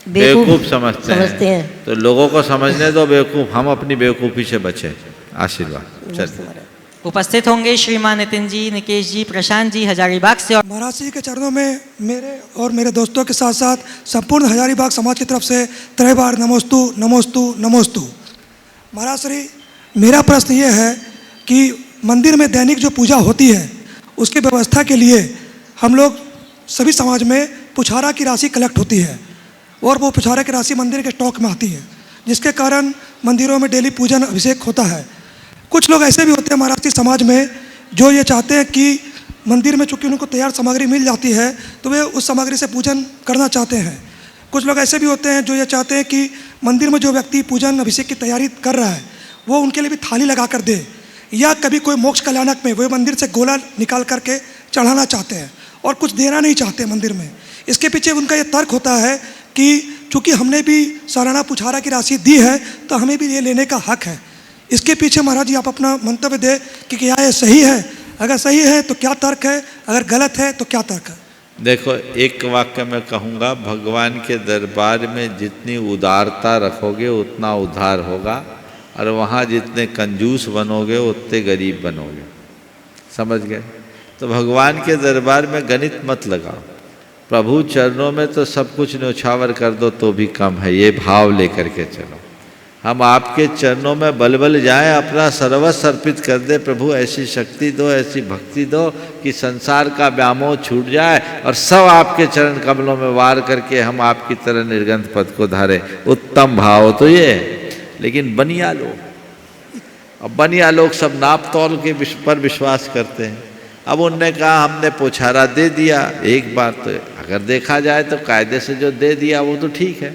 बेवकूफ़ समझते हैं। तो लोगों को समझने दो बेवकूफ़, हम अपनी बेवकूफ़ी से बचें। आशीर्वाद। चलिए। उपस्थित होंगे श्रीमान नितिन जी, निकेश जी, प्रशांत जी हजारीबाग से। और महाराज जी के चरणों में मेरे और मेरे दोस्तों के साथ साथ संपूर्ण हजारीबाग समाज की तरफ से 3 बार नमोस्तु नमोस्तु नमोस्तु। महाराज श्री, मेरा प्रश्न ये है कि मंदिर में दैनिक जो पूजा होती है उसकी व्यवस्था के लिए हम लोग सभी समाज में पुछारा की राशि कलेक्ट होती है और वो पुछारा की राशि मंदिर के स्टॉक में आती है, जिसके कारण मंदिरों में डेली पूजन अभिषेक होता है। कुछ लोग ऐसे भी होते हैं महाराज जी समाज में जो ये चाहते हैं कि मंदिर में चूँकि उनको तैयार सामग्री मिल जाती है तो वे उस सामग्री से पूजन करना चाहते हैं। कुछ लोग ऐसे भी होते हैं जो ये चाहते हैं कि मंदिर में जो व्यक्ति पूजन अभिषेक की तैयारी कर रहा है वो उनके लिए भी थाली लगा कर दे, या कभी कोई मोक्ष कल्याणक में वो मंदिर से गोला निकाल करके चढ़ाना चाहते हैं और कुछ देना नहीं चाहते मंदिर में। इसके पीछे उनका ये तर्क होता है कि चूँकि हमने भी सालाना पुछारा की राशि दी है तो हमें भी ये लेने का हक है। इसके पीछे महाराज जी आप अपना मंतव्य दें कि क्या ये सही है? अगर सही है तो क्या तर्क है, अगर गलत है तो क्या तर्क है? देखो, एक वाक्य मैं कहूँगा, भगवान के दरबार में जितनी उदारता रखोगे उतना उद्धार होगा, और वहाँ जितने कंजूस बनोगे उतने गरीब बनोगे। समझ गए? तो भगवान के दरबार में गणित मत लगाओ, प्रभु चरणों में तो सब कुछ न्यौछावर कर दो तो भी कम है, ये भाव लेकर के चलो। हम आपके चरणों में बल जाएं, अपना सर्वस्व अर्पित कर दे। प्रभु ऐसी शक्ति दो, ऐसी भक्ति दो कि संसार का व्यामोह छूट जाए और सब आपके चरण कमलों में वार करके हम आपकी तरह निर्गंध पद को धारे। उत्तम भाव तो ये है। लेकिन बनिया लोग, अब बनिया लोग सब नाप तौल के पर विश्वास करते हैं। अब उनने कहा हमने पुछारा दे दिया एक बार, तो अगर देखा जाए तो कायदे से जो दे दिया वो तो ठीक है,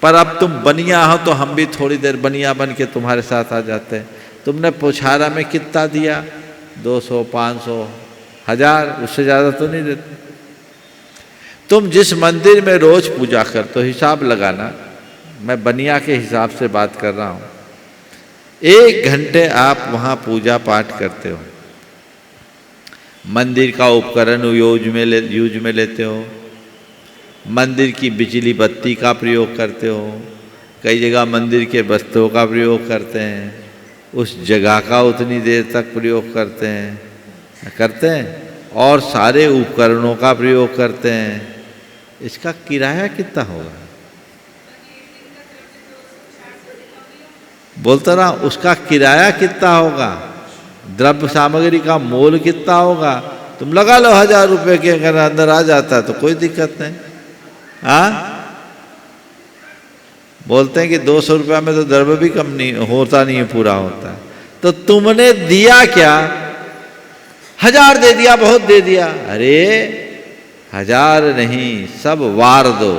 पर अब तुम बनिया हो तो हम भी थोड़ी देर बनिया बन के तुम्हारे साथ आ जाते हैं। तुमने पुछारा में कितना दिया? 200, 500, 1000, उससे ज़्यादा तो नहीं देते। तुम जिस मंदिर में रोज़ पूजा करते हो हिसाब लगाना, मैं बनिया के हिसाब से बात कर रहा हूँ। 1 घंटे आप वहाँ पूजा पाठ करते हो, मंदिर का उपकरण यूज में लेते हो, मंदिर की बिजली बत्ती का प्रयोग करते हो, कई जगह मंदिर के वस्त्रों का प्रयोग करते हैं, उस जगह का उतनी देर तक प्रयोग करते हैं और सारे उपकरणों का प्रयोग करते हैं। इसका किराया कितना होगा? बोलता रहा, उसका किराया कितना होगा? द्रव्य सामग्री का मोल कितना होगा? तुम लगा लो 1000 रुपये के, अगर अंदर आ जाता है तो कोई दिक्कत नहीं। हाँ, बोलते हैं कि 200 रुपया में तो द्रव्य भी कम नहीं होता, नहीं है, पूरा होता है। तो तुमने दिया क्या? 1000 दे दिया, बहुत दे दिया। अरे 1000 नहीं, सब वार दो।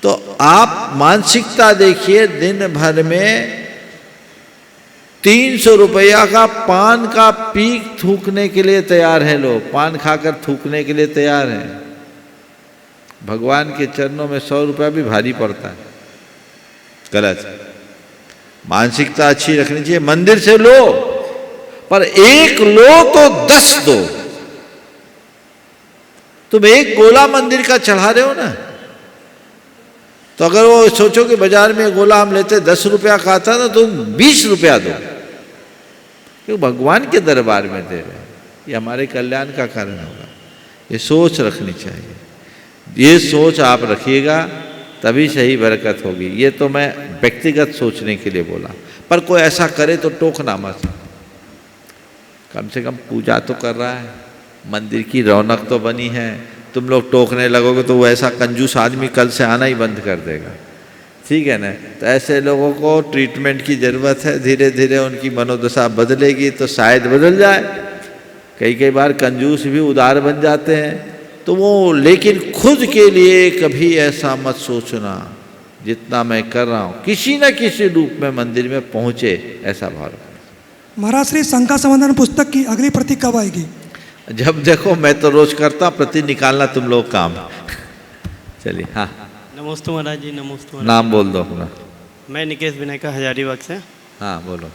तो आप मानसिकता देखिए, दिन भर में 300 रुपया का पान का पीक थूकने के लिए तैयार है लोग, पान खाकर थूकने के लिए तैयार हैं। भगवान के चरणों में 100 रुपया भी भारी पड़ता है, गलत है। मानसिकता अच्छी रखनी चाहिए। मंदिर से लो, पर एक लो तो 10 दो। तुम एक गोला मंदिर का चढ़ा रहे हो ना, तो अगर वो सोचो कि बाजार में गोला हम लेते 10 रुपया का आता ना, तुम 20 रुपया दो, क्योंकि भगवान के दरबार में दे रहे हैं, ये हमारे कल्याण का कारण होगा। ये सोच रखनी चाहिए, ये सोच आप रखिएगा, तभी सही बरकत होगी। ये तो मैं व्यक्तिगत सोचने के लिए बोला, पर कोई ऐसा करे तो टोकना मत। कम से कम पूजा तो कर रहा है, मंदिर की रौनक तो बनी है। तुम लोग टोकने लगोगे तो वो ऐसा कंजूस आदमी कल से आना ही बंद कर देगा, ठीक है ना। तो ऐसे लोगों को ट्रीटमेंट की ज़रूरत है, धीरे धीरे उनकी मनोदशा बदलेगी तो शायद बदल जाए। कई बार कंजूस भी उदार बन जाते हैं, तो वो, लेकिन खुद के लिए कभी ऐसा मत सोचना जितना मैं कर रहा हूँ किसी न किसी रूप में मंदिर में पहुँचे, ऐसा भाव रखना। महाराज श्री शंका समाधान पुस्तक की अगली प्रति कब आएगी? जब देखो, मैं तो रोज करता हूँ, प्रति निकालना तुम लोग काम। चलिए, हाँ। नमस्ते महाराज जी, नमस्ते महाराज। नाम बोल दो अपना। मैं निकेश विनय का हजारीबाग से। हाँ बोलो।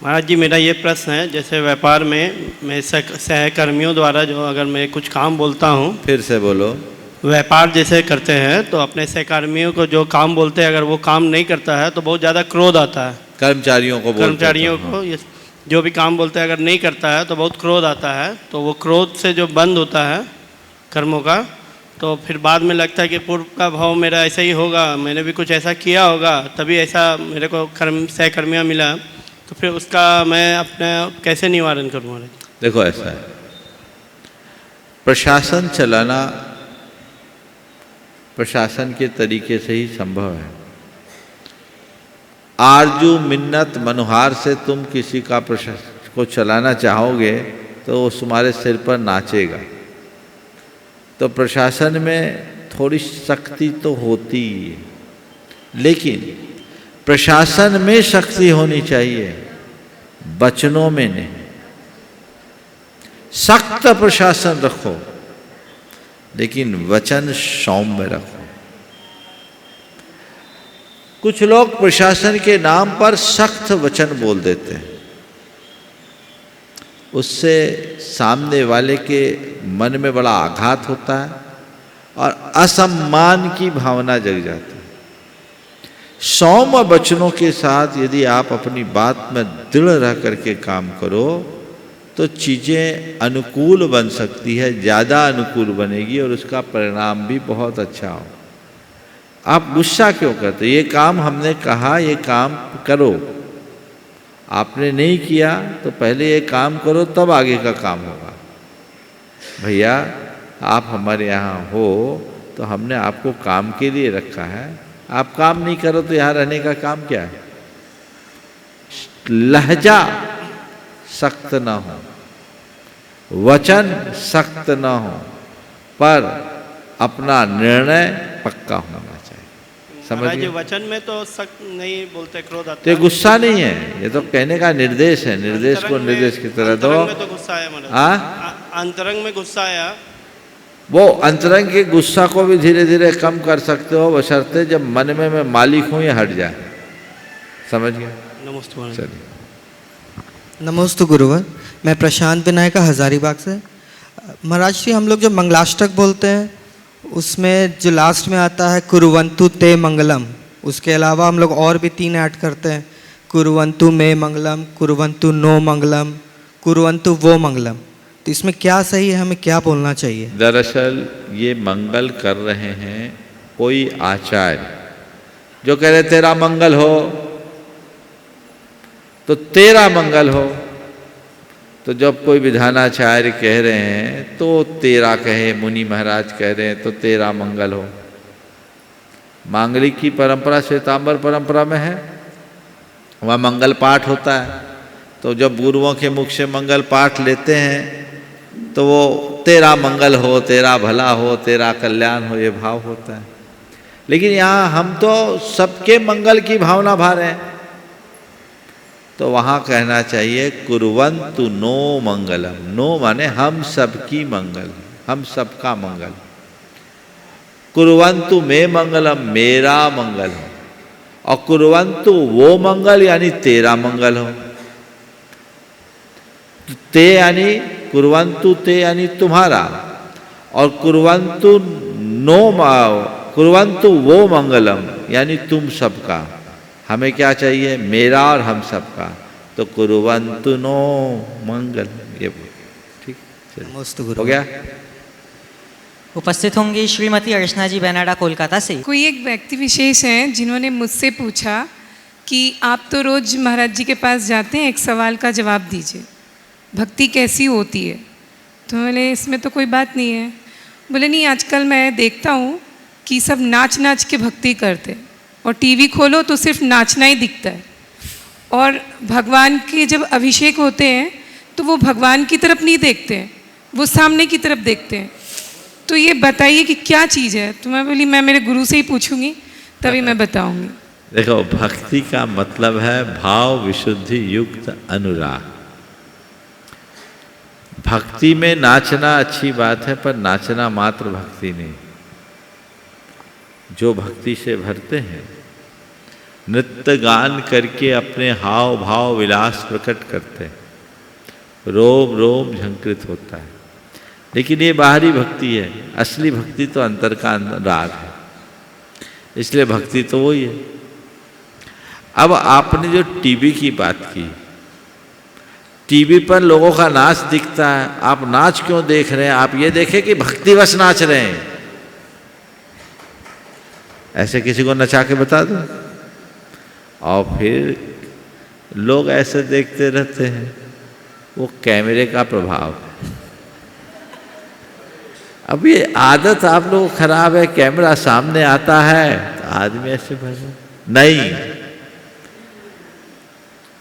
महाराज जी, मेरा ये प्रश्न है, जैसे व्यापार में मैं सहकर्मियों द्वारा जो अगर मैं कुछ काम बोलता हूँ, फिर से बोलो। व्यापार जैसे करते हैं तो अपने सहकर्मियों को जो काम बोलते हैं, अगर वो काम नहीं करता है तो बहुत ज़्यादा क्रोध आता है। कर्मचारियों को, कर्मचारियों को ये जो भी काम बोलते हैं अगर नहीं करता है तो बहुत क्रोध आता है। तो वो क्रोध से जो बंद होता है कर्मों का, तो फिर बाद में लगता है कि पूर्व का भाव मेरा ऐसा ही होगा, मैंने भी कुछ ऐसा किया होगा तभी ऐसा मेरे को सहकर्मियाँ मिला, तो फिर उसका मैं अपने कैसे निवारण करूँ महाराज? देखो, ऐसा है, प्रशासन चलाना प्रशासन के तरीके से ही संभव है। आरजू मिन्नत मनोहार से तुम किसी का प्रशासन को चलाना चाहोगे तो वो तुम्हारे सिर पर नाचेगा। तो प्रशासन में थोड़ी शक्ति तो होती ही है, लेकिन प्रशासन में शक्ति होनी चाहिए, वचनों में नहीं। सख्त प्रशासन रखो, लेकिन वचन सौम्य रखो। कुछ लोग प्रशासन के नाम पर सख्त वचन बोल देते हैं, उससे सामने वाले के मन में बड़ा आघात होता है और असम्मान की भावना जग जाती है। सौम्य वचनों के साथ यदि आप अपनी बात में दृढ़ रह करके काम करो तो चीज़ें अनुकूल बन सकती है, ज़्यादा अनुकूल बनेगी और उसका परिणाम भी बहुत अच्छा हो। आप गुस्सा क्यों करते? ये काम हमने कहा, ये काम करो, आपने नहीं किया तो पहले ये काम करो तब आगे का काम होगा। भैया, आप हमारे यहाँ हो तो हमने आपको काम के लिए रखा है, आप काम नहीं करो तो यहाँ रहने का काम क्या है? लहजा सख्त ना हो, वचन सख्त ना हो, पर अपना निर्णय पक्का होना चाहिए। समझ गए? वचन में तो सख्त नहीं बोलते, क्रोध आता है। तो ये गुस्सा नहीं है, ये तो कहने का निर्देश है। निर्देश को निर्देश की तरह दो। अंतरंग में तो गुस्सा आया महाराज, अंतरंग में गुस्सा आया। वो अंतरंग के गुस्सा को भी धीरे धीरे कम कर सकते हो, बशर्ते जब मन में मैं मालिक हूँ ये हट जाए। समझ गए? नमस्ते महाराज। चलिए। नमस्ते गुरुवर, मैं प्रशांत विनायक का हजारीबाग से। महाराज श्री, हम लोग जो मंगलाष्टक बोलते हैं उसमें जो लास्ट में आता है कुरुवंतु ते मंगलम, उसके अलावा हम लोग और भी 3 ऐड करते हैं, कुरुवंतु मे मंगलम, कुरुवंतु नो मंगलम, कुरुवंतु वो मंगलम। तो इसमें क्या सही है, हमें क्या बोलना चाहिए? दरअसल ये मंगल कर रहे हैं कोई आचार्य जो कह रहे तेरा मंगल हो, तो तेरा मंगल हो। तो जब कोई विधानाचार्य कह रहे हैं तो तेरा कहे, मुनि महाराज कह रहे हैं तो तेरा मंगल हो। मांगलिक की परंपरा श्वेतांबर परंपरा में है, वहाँ मंगल पाठ होता है। तो जब गुरुओं के मुख से मंगल पाठ लेते हैं तो वो तेरा मंगल हो, तेरा भला हो, तेरा कल्याण हो, ये भाव होता है। लेकिन यहाँ हम तो सबके मंगल की भावना भा रहे हैं। तो वहाँ कहना चाहिए कुर्वन्तु नो मंगलम। नो माने हम सबकी मंगल, हम सबका मंगल। कुर्वन्तु मे मंगलम, मेरा मंगल हो। और कुर्वन्तु वो मंगल यानी तेरा मंगल हो। ते यानी कुर्वन्तु ते यानी तुम्हारा, और कुर्वन्तु नो कुर्वन्तु वो मंगलम यानी तुम सबका। हमें क्या चाहिए? मेरा और हम सबका। तो कुर्वन्तु नो मंगल, ये ठीक नमोस्तु हो गुरु। गया। उपस्थित होंगी श्रीमती अर्चना जी बेनाडा कोलकाता से। कोई एक व्यक्ति विशेष हैं जिन्होंने मुझसे पूछा कि आप तो रोज़ महाराज जी के पास जाते हैं, एक सवाल का जवाब दीजिए, भक्ति कैसी होती है? तो बोले इसमें तो कोई बात नहीं है। बोले नहीं, आजकल मैं देखता हूँ कि सब नाच नाच के भक्ति करते हैं, और टीवी खोलो तो सिर्फ नाचना ही दिखता है, और भगवान के जब अभिषेक होते हैं तो वो भगवान की तरफ नहीं देखते हैं, वो सामने की तरफ देखते हैं। तो ये बताइए कि क्या चीज़ है? तो मैं बोली मैं मेरे गुरु से ही पूछूंगी, तभी मैं बताऊंगी। देखो, भक्ति का मतलब है भाव विशुद्धि युक्त अनुराग। भक्ति में नाचना अच्छी बात है, पर नाचना मात्र भक्ति नहीं। जो भक्ति से भरते हैं, नृत्य गान करके अपने हाव भाव विलास प्रकट करते हैं, रोम रोम झंकृत होता है। लेकिन ये बाहरी भक्ति है, असली भक्ति तो अंतर का राग है। इसलिए भक्ति तो वही है। अब आपने जो टीवी की बात की, टीवी पर लोगों का नाच दिखता है, आप नाच क्यों देख रहे हैं? आप ये देखें कि भक्तिवश नाच रहे हैं। ऐसे किसी को नचा के बता दो, और फिर लोग ऐसे देखते रहते हैं। वो कैमरे का प्रभाव है। अब ये आदत आप लोगों को खराब है। कैमरा सामने आता है तो आदमी ऐसे भरे नहीं।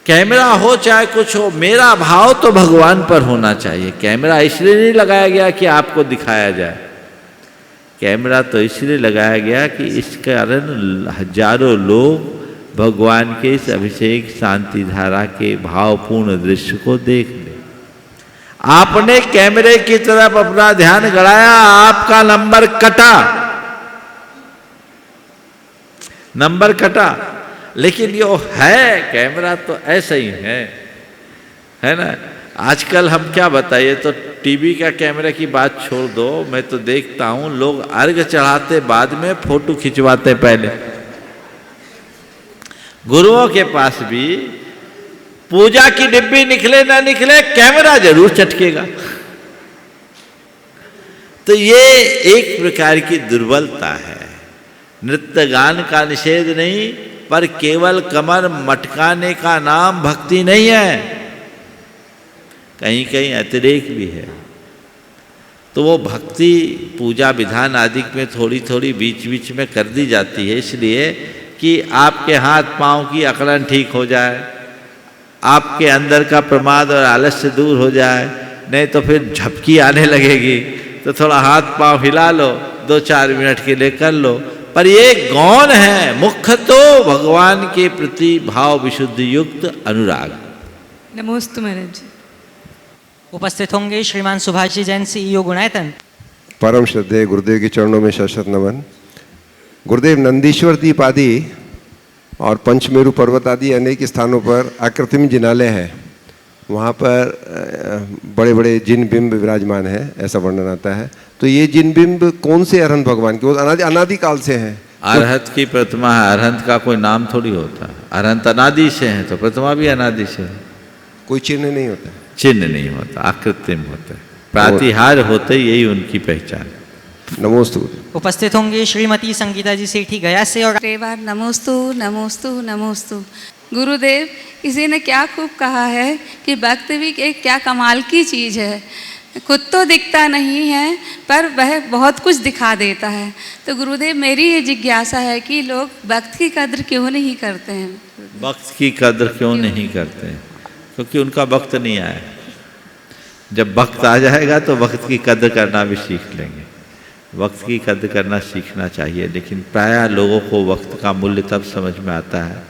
कैमरा हो चाहे कुछ हो, मेरा भाव तो भगवान पर होना चाहिए। कैमरा इसलिए नहीं लगाया गया कि आपको दिखाया जाए। कैमरा तो इसलिए लगाया गया कि इस कारण हजारों लोग भगवान के इस अभिषेक शांति धारा के भावपूर्ण दृश्य को देख ले। आपने कैमरे की तरफ अपना ध्यान गड़ाया, आपका नंबर कटा, नंबर कटा। लेकिन ये है, कैमरा तो ऐसा ही है ना। आजकल हम क्या बताइए, तो टीवी का कैमरे की बात छोड़ दो। मैं तो देखता हूं लोग अर्घ चढ़ाते बाद में फोटो खिंचवाते पहले। गुरुओं के पास भी पूजा की डिब्बी निकले ना निकले, कैमरा जरूर चटकेगा। तो ये एक प्रकार की दुर्बलता है। नृत्य गान का निषेध नहीं, पर केवल कमर मटकाने का नाम भक्ति नहीं है, कहीं कहीं अतिरेक भी है। तो वो भक्ति पूजा विधान आदि में थोड़ी थोड़ी बीच बीच में कर दी जाती है, इसलिए कि आपके हाथ पांव की अकड़न ठीक हो जाए, आपके अंदर का प्रमाद और आलस्य दूर हो जाए। नहीं तो फिर झपकी आने लगेगी, तो थोड़ा हाथ पांव हिला लो, 2-4 मिनट के लिए कर लो। पर ये गौण है, मुख्य तो भगवान के प्रति भाव विशुद्धि युक्त अनुराग। नमोस्तु महाराज जी। उपस्थित होंगे श्रीमान सुभाष जी जैन, CEO गुणायतन। परम श्रद्धेय गुरुदेव के चरणों में शत नमन। गुरुदेव, नंदीश्वर द्वीप आदि और पंचमेरु पर्वत आदि अनेक स्थानों पर आकृतिम जिनालय है। वहाँ पर बड़े बड़े जिन बिंब विराजमान हैं, ऐसा वर्णन आता है। तो ये जिन बिंब कौन से अरहंत भगवान के? वो अनादिकाल से हैं। अरहत की प्रतिमा है, अरहंत का कोई नाम थोड़ी होता है। अरहंत अनादि से है, तो प्रतिमा भी अनादि से है। कोई चिन्ह नहीं होता? चिन्ह नहीं होता, आकृतिम होता है, प्रातिहार्य होते, यही उनकी पहचान। नमोस्तु। उपस्थित होंगे श्रीमती संगीता जी सेठी गया से। और बार नमोस्तु नमोस्तु नमोस्तु। गुरुदेव, किसी ने क्या खूब कहा है कि भक्ति भी एक क्या कमाल की चीज़ है। खुद तो दिखता नहीं है, पर वह बहुत कुछ दिखा देता है। तो गुरुदेव, मेरी ये जिज्ञासा है कि लोग भक्त की कद्र क्यों नहीं करते हैं? वक्त की कद्र क्यों नहीं करते हैं? क्योंकि उनका वक्त नहीं आया। जब वक्त आ जाएगा तो वक्त की कद्र करना भी सीख लेंगे। वक्त की कद्र करना सीखना चाहिए, लेकिन प्रायः लोगों को वक्त का मूल्य तब समझ में आता है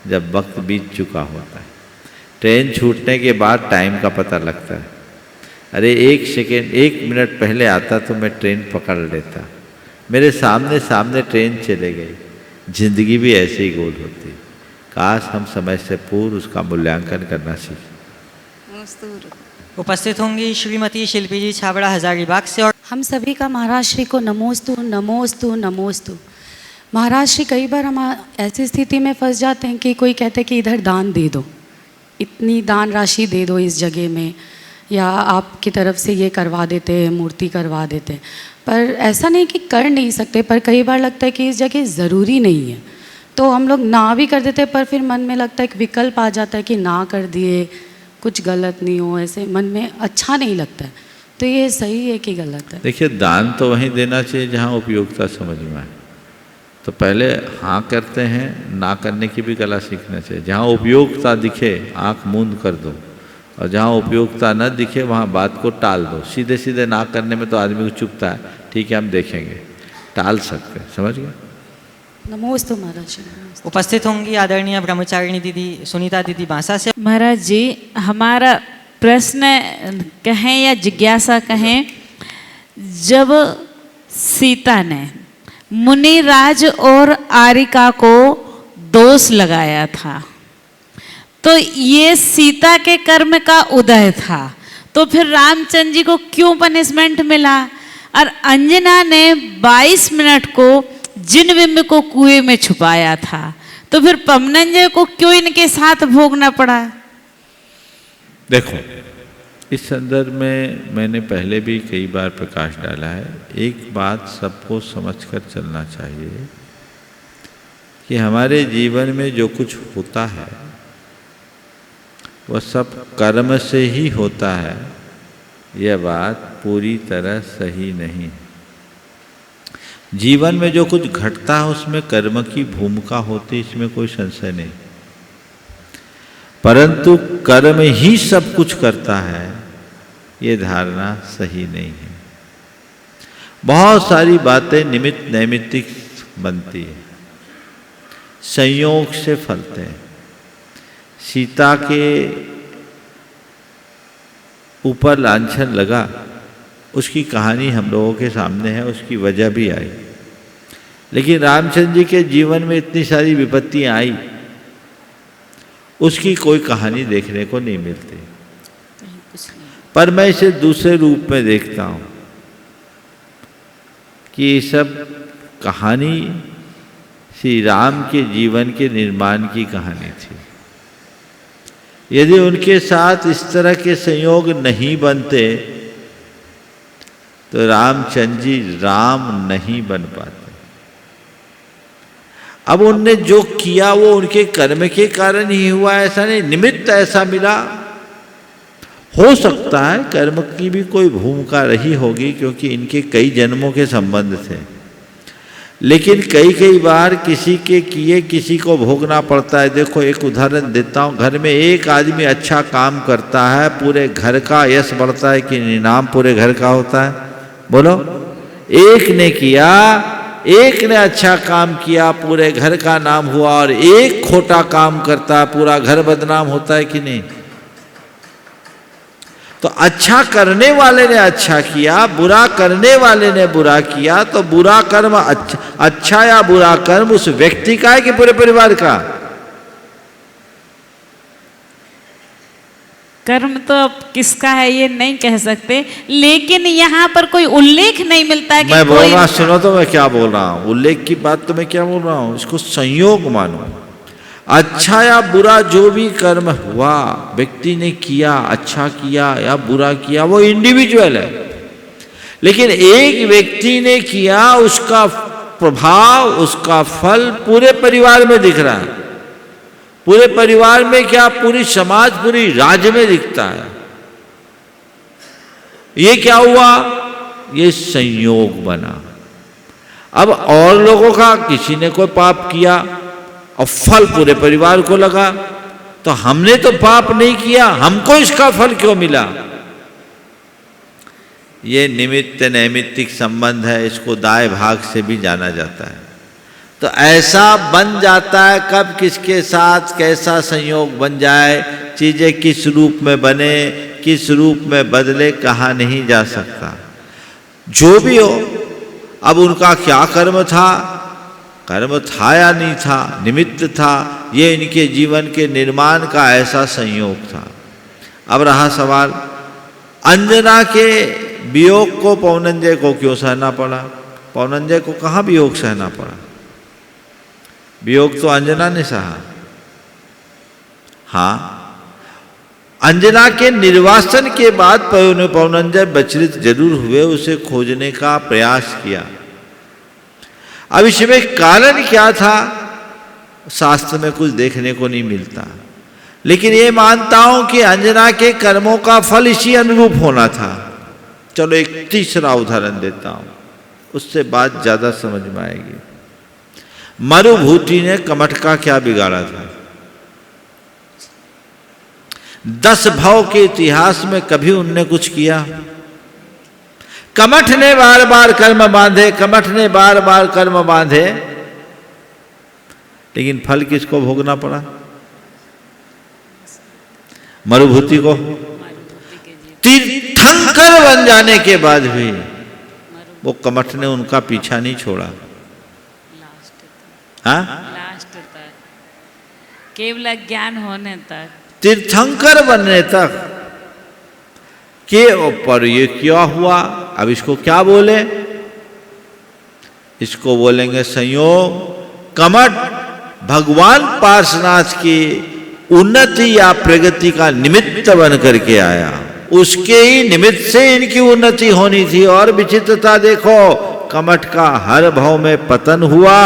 जब वक्त बीत चुका होता है। ट्रेन छूटने के बाद टाइम का पता लगता है। अरे 1 सेकेंड 1 मिनट पहले आता तो मैं ट्रेन पकड़ लेता, मेरे सामने सामने ट्रेन चले गई। जिंदगी भी ऐसे ही गोल होती। काश हम समय से पूर्व उसका मूल्यांकन करना सीखें। उपस्थित होंगी श्रीमती शिल्पी जी छाबड़ा हजारीबाग से। और हम सभी का महाराज श्री को नमोस्तु नमोस्तु नमोस्तु। महाराज श्री, कई बार हम ऐसी स्थिति में फंस जाते हैं कि कोई कहते हैं कि इधर दान दे दो, इतनी दान राशि दे दो इस जगह में, या आपकी तरफ से ये करवा देते हैं, मूर्ति करवा देते हैं। पर ऐसा नहीं कि कर नहीं सकते, पर कई बार लगता है कि इस जगह ज़रूरी नहीं है, तो हम लोग ना भी कर देते हैं। पर फिर मन में लगता है कि विकल्प आ जाता है कि ना कर दिए, कुछ गलत नहीं हो, ऐसे मन में अच्छा नहीं लगता है। तो ये सही है कि गलत है? देखिए, दान तो वहीं देना चाहिए जहाँ उपयोगिता समझ में आए। तो पहले हाँ करते हैं, ना करने की भी कला सीखना चाहिए। जहाँ उपयोगिता दिखे आँख मूंद कर दो, और जहाँ उपयोगिता न दिखे वहाँ बात को टाल दो। सीधे सीधे ना करने में तो आदमी को चुभता है, ठीक है हम देखेंगे, टाल सकते हैं। समझ गए? नमोस्तु महाराज। उपस्थित होंगी आदरणीय ब्रह्मचारिणी दीदी सुनीता दीदी बांसा से। महाराज जी, हमारा प्रश्न कहें या जिज्ञासा कहें, जब सीता ने मुनिराज और आरिका को दोष लगाया था, तो ये सीता के कर्म का उदय था, तो फिर रामचंद्र जी को क्यों पनिशमेंट मिला? और अंजना ने 22 मिनट को जिनबिंब को कुएं में छुपाया था, तो फिर पवनंजय को क्यों इनके साथ भोगना पड़ा? देखो, इस संदर्भ में मैंने पहले भी कई बार प्रकाश डाला है। एक बात सबको समझकर चलना चाहिए कि हमारे जीवन में जो कुछ होता है वह सब कर्म से ही होता है। यह बात पूरी तरह सही नहीं है। जीवन में जो कुछ घटता है उसमें कर्म की भूमिका होती है, इसमें कोई संशय नहीं। परंतु कर्म ही सब कुछ करता है, ये धारणा सही नहीं है। बहुत सारी बातें निमित्त नैमित्तिक बनती है, संयोग से फलते हैं। सीता के ऊपर लांछन लगा, उसकी कहानी हम लोगों के सामने है, उसकी वजह भी आई। लेकिन रामचंद्र जी के जीवन में इतनी सारी विपत्तियां आई, उसकी कोई कहानी देखने को नहीं मिलती। पर मैं इसे दूसरे रूप में देखता हूँ कि ये सब कहानी श्री राम के जीवन के निर्माण की कहानी थी। यदि उनके साथ इस तरह के संयोग नहीं बनते तो रामचंद्र जी राम नहीं बन पाते। अब उनने जो किया वो उनके कर्म के कारण ही हुआ, ऐसा नहीं, निमित्त ऐसा मिला। हो सकता है कर्म की भी कोई भूमिका रही होगी, क्योंकि इनके कई जन्मों के संबंध थे। लेकिन कई बार किसी के किए किसी को भोगना पड़ता है। देखो, एक उदाहरण देता हूँ। घर में एक आदमी अच्छा काम करता है, पूरे घर का यश बढ़ता है कि इनाम पूरे घर का होता है? बोलो। एक ने किया, एक ने अच्छा काम किया, पूरे घर का नाम हुआ, और एक खोटा काम करता है, पूरा घर बदनाम होता है कि नहीं? तो अच्छा करने वाले ने अच्छा किया, बुरा करने वाले ने बुरा किया, तो बुरा कर्म अच्छा या बुरा कर्म उस व्यक्ति का है कि पूरे परिवार का? कर्म तो अब किसका है ये नहीं कह सकते, लेकिन यहाँ पर कोई उल्लेख नहीं मिलता है कि मैं बोल रहा, सुनो तो मैं क्या बोल रहा हूँ। उल्लेख की बात तो मैं क्या बोल रहा हूँ, इसको संयोग मानो। अच्छा या बुरा जो भी कर्म हुआ, व्यक्ति ने किया, अच्छा किया या बुरा किया, वो इंडिविजुअल है। लेकिन एक व्यक्ति ने किया, उसका प्रभाव, उसका फल पूरे परिवार में दिख रहा है। पूरे परिवार में क्या, पूरी समाज, पूरी राज्य में दिखता है। ये क्या हुआ? ये संयोग बना। अब और लोगों का, किसी ने कोई पाप किया और फल पूरे परिवार को लगा, तो हमने तो पाप नहीं किया, हमको इसका फल क्यों मिला? ये निमित्त नैमित्तिक संबंध है, इसको दाएं भाग से भी जाना जाता है। तो ऐसा बन जाता है, कब किसके साथ कैसा संयोग बन जाए चीज़ें किस रूप में बने, किस रूप में बदले, कहा नहीं जा सकता। जो भी हो, अब उनका क्या कर्म था, कर्म था या नहीं था, निमित्त था, ये इनके जीवन के निर्माण का ऐसा संयोग था। अब रहा सवाल, अंजना के वियोग को पौनंजय को क्यों सहना पड़ा? पौनंजय को कहाँ वियोग सहना पड़ा? वियोग तो अंजना ने सहा। हाँ, अंजना के निर्वासन के बाद पौनंजय विचलित जरूर हुए, उसे खोजने का प्रयास किया। अब इसमें कारण क्या था, शास्त्र में कुछ देखने को नहीं मिलता, लेकिन ये मानता हूं कि अंजना के कर्मों का फल इसी अनुरूप होना था। चलो एक तीसरा उदाहरण देता हूं, उससे बात ज्यादा समझ में आएगी। मरुभूति ने कमठ का क्या बिगाड़ा था? 10 भव के इतिहास में कभी उनने कुछ किया? कमठ ने बार बार कर्म बांधे, कमठ ने बार बार कर्म बांधे, लेकिन फल किसको भोगना पड़ा? मरुभूति को। तीर्थंकर बन जाने के बाद भी वो कमठ ने उनका पीछा नहीं छोड़ा। हाँ, लास्ट तक, केवल ज्ञान होने तक, तीर्थंकर बनने तक के ऊपर ये क्या हुआ? अब इसको क्या बोले? इसको बोलेंगे संयोग। कमठ भगवान पार्श्वनाथ की उन्नति या प्रगति का निमित्त बन करके आया, उसके ही निमित्त से इनकी उन्नति होनी थी। और विचित्रता देखो, कमठ का हर भाव में पतन हुआ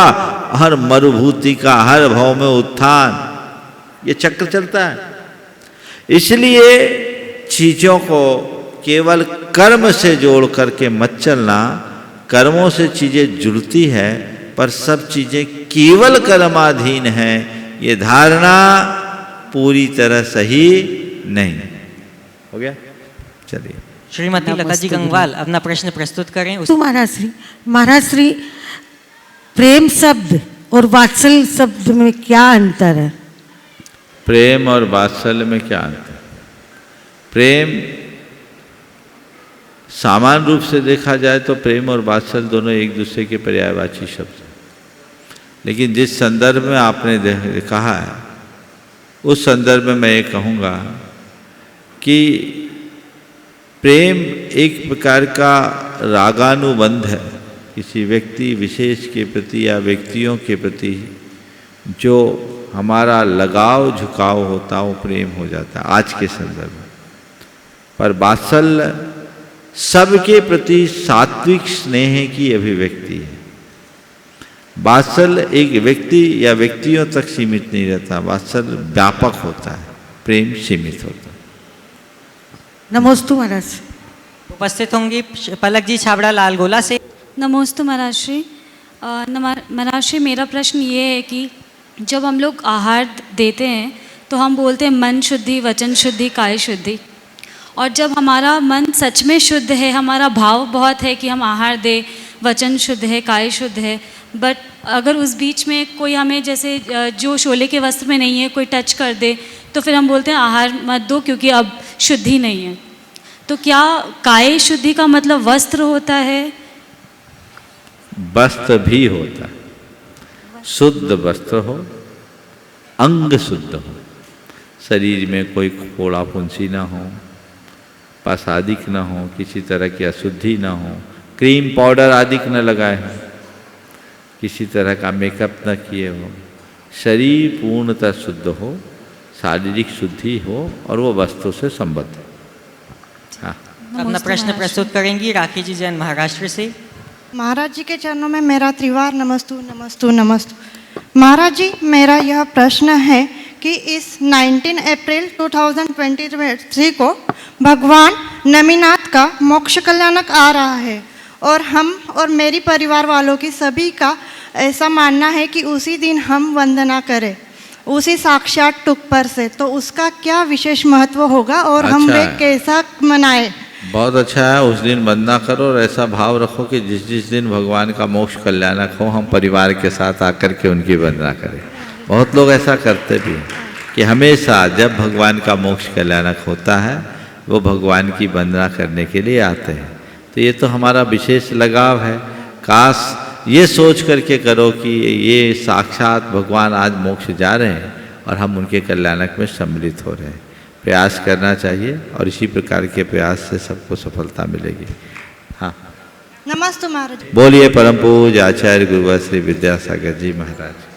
और मरुभूति का हर भाव में उत्थान। ये चक्र चलता है। इसलिए चीजों को केवल कर्म से जोड़ करके मत चलना। कर्मों से चीजें जुड़ती है, पर सब चीजें केवल कर्माधीन हैं, ये धारणा पूरी तरह सही नहीं। हो गया? चलिए। श्रीमती लता जी गंगवाल अपना प्रश्न प्रस्तुत करें। महाराज श्री, प्रेम शब्द और वात्सल्य शब्द में क्या अंतर है? प्रेम और वात्सल्य में क्या अंतर? प्रेम सामान्य रूप से देखा जाए तो प्रेम और वात्सल्य दोनों एक दूसरे के पर्यायवाची शब्द हैं, लेकिन जिस संदर्भ में आपने कहा है उस संदर्भ में मैं ये कहूँगा कि प्रेम एक प्रकार का रागानुबंध है, किसी व्यक्ति विशेष के प्रति या व्यक्तियों के प्रति जो हमारा लगाव झुकाव होता है वो प्रेम हो जाता है आज के संदर्भ में। पर वात्सल्य सबके प्रति सात्विक स्नेह की अभिव्यक्ति है। वात्सल्य एक व्यक्ति या व्यक्तियों तक सीमित नहीं रहता, वात्सल्य व्यापक होता है, प्रेम सीमित होता है। नमोस्तु महाराज। उपस्थित होंगी पलक जी छाबड़ा लालगोला से। नमोस्तु महाराज श्री। महाराज श्री, मेरा प्रश्न ये है कि जब हम लोग आहार देते हैं तो हम बोलते हैं मन शुद्धि, वचन शुद्धि, काय शुद्धि, और जब हमारा मन सच में शुद्ध है, हमारा भाव बहुत है कि हम आहार दें, वचन शुद्ध है, काय शुद्ध है, बट अगर उस बीच में कोई हमें जैसे जो शोले के वस्त्र में नहीं है कोई टच कर दे तो फिर हम बोलते हैं आहार मत दो क्योंकि अब शुद्धि नहीं है। तो क्या काय शुद्धि का मतलब वस्त्र होता है? वस्त्र भी होता है, शुद्ध वस्त्र हो, अंग शुद्ध हो, शरीर में कोई फोड़ा फुंसी ना हो, पास आदिक न हो, किसी तरह की अशुद्धि न हो, क्रीम पाउडर आदिक न लगाए हो, किसी तरह का मेकअप न किए हो, शरीर पूर्णतः शुद्ध हो, शारीरिक शुद्धि हो और वो वस्तु से संबद्ध है। हाँ, अपना प्रश्न प्रस्तुत करेंगी राखी जी जैन महाराष्ट्र से। महाराज जी के चरणों में मेरा त्रिवार नमस्तु नमस्तु नमस्तु। महाराज जी, मेरा यह प्रश्न है कि इस 19 अप्रैल 2023 को भगवान नमीनाथ का मोक्ष कल्याणक आ रहा है और हम और मेरी परिवार वालों की सभी का ऐसा मानना है कि उसी दिन हम वंदना करें, उसी साक्षात टुक पर से, तो उसका क्या विशेष महत्व होगा और हम वे कैसा मनाएं? बहुत अच्छा है, उस दिन वंदना करो और ऐसा भाव रखो कि जिस जिस दिन भगवान का मोक्ष कल्याणक हो हम परिवार के साथ आकर के उनकी वंदना करें। बहुत लोग ऐसा करते भी हैं। कि हमेशा जब भगवान का मोक्ष कल्याणक होता है वो भगवान की वंदना करने के लिए आते हैं। तो ये तो हमारा विशेष लगाव है। काश ये सोच करके करो कि ये साक्षात भगवान आज मोक्ष जा रहे हैं और हम उनके कल्याणक में सम्मिलित हो रहे हैं। प्रयास करना चाहिए और इसी प्रकार के प्रयास से सबको सफलता मिलेगी। हाँ, नमस्ते महाराज। बोलिए परम पूज्य आचार्य गुरुवर श्री विद्यासागर जी महाराज।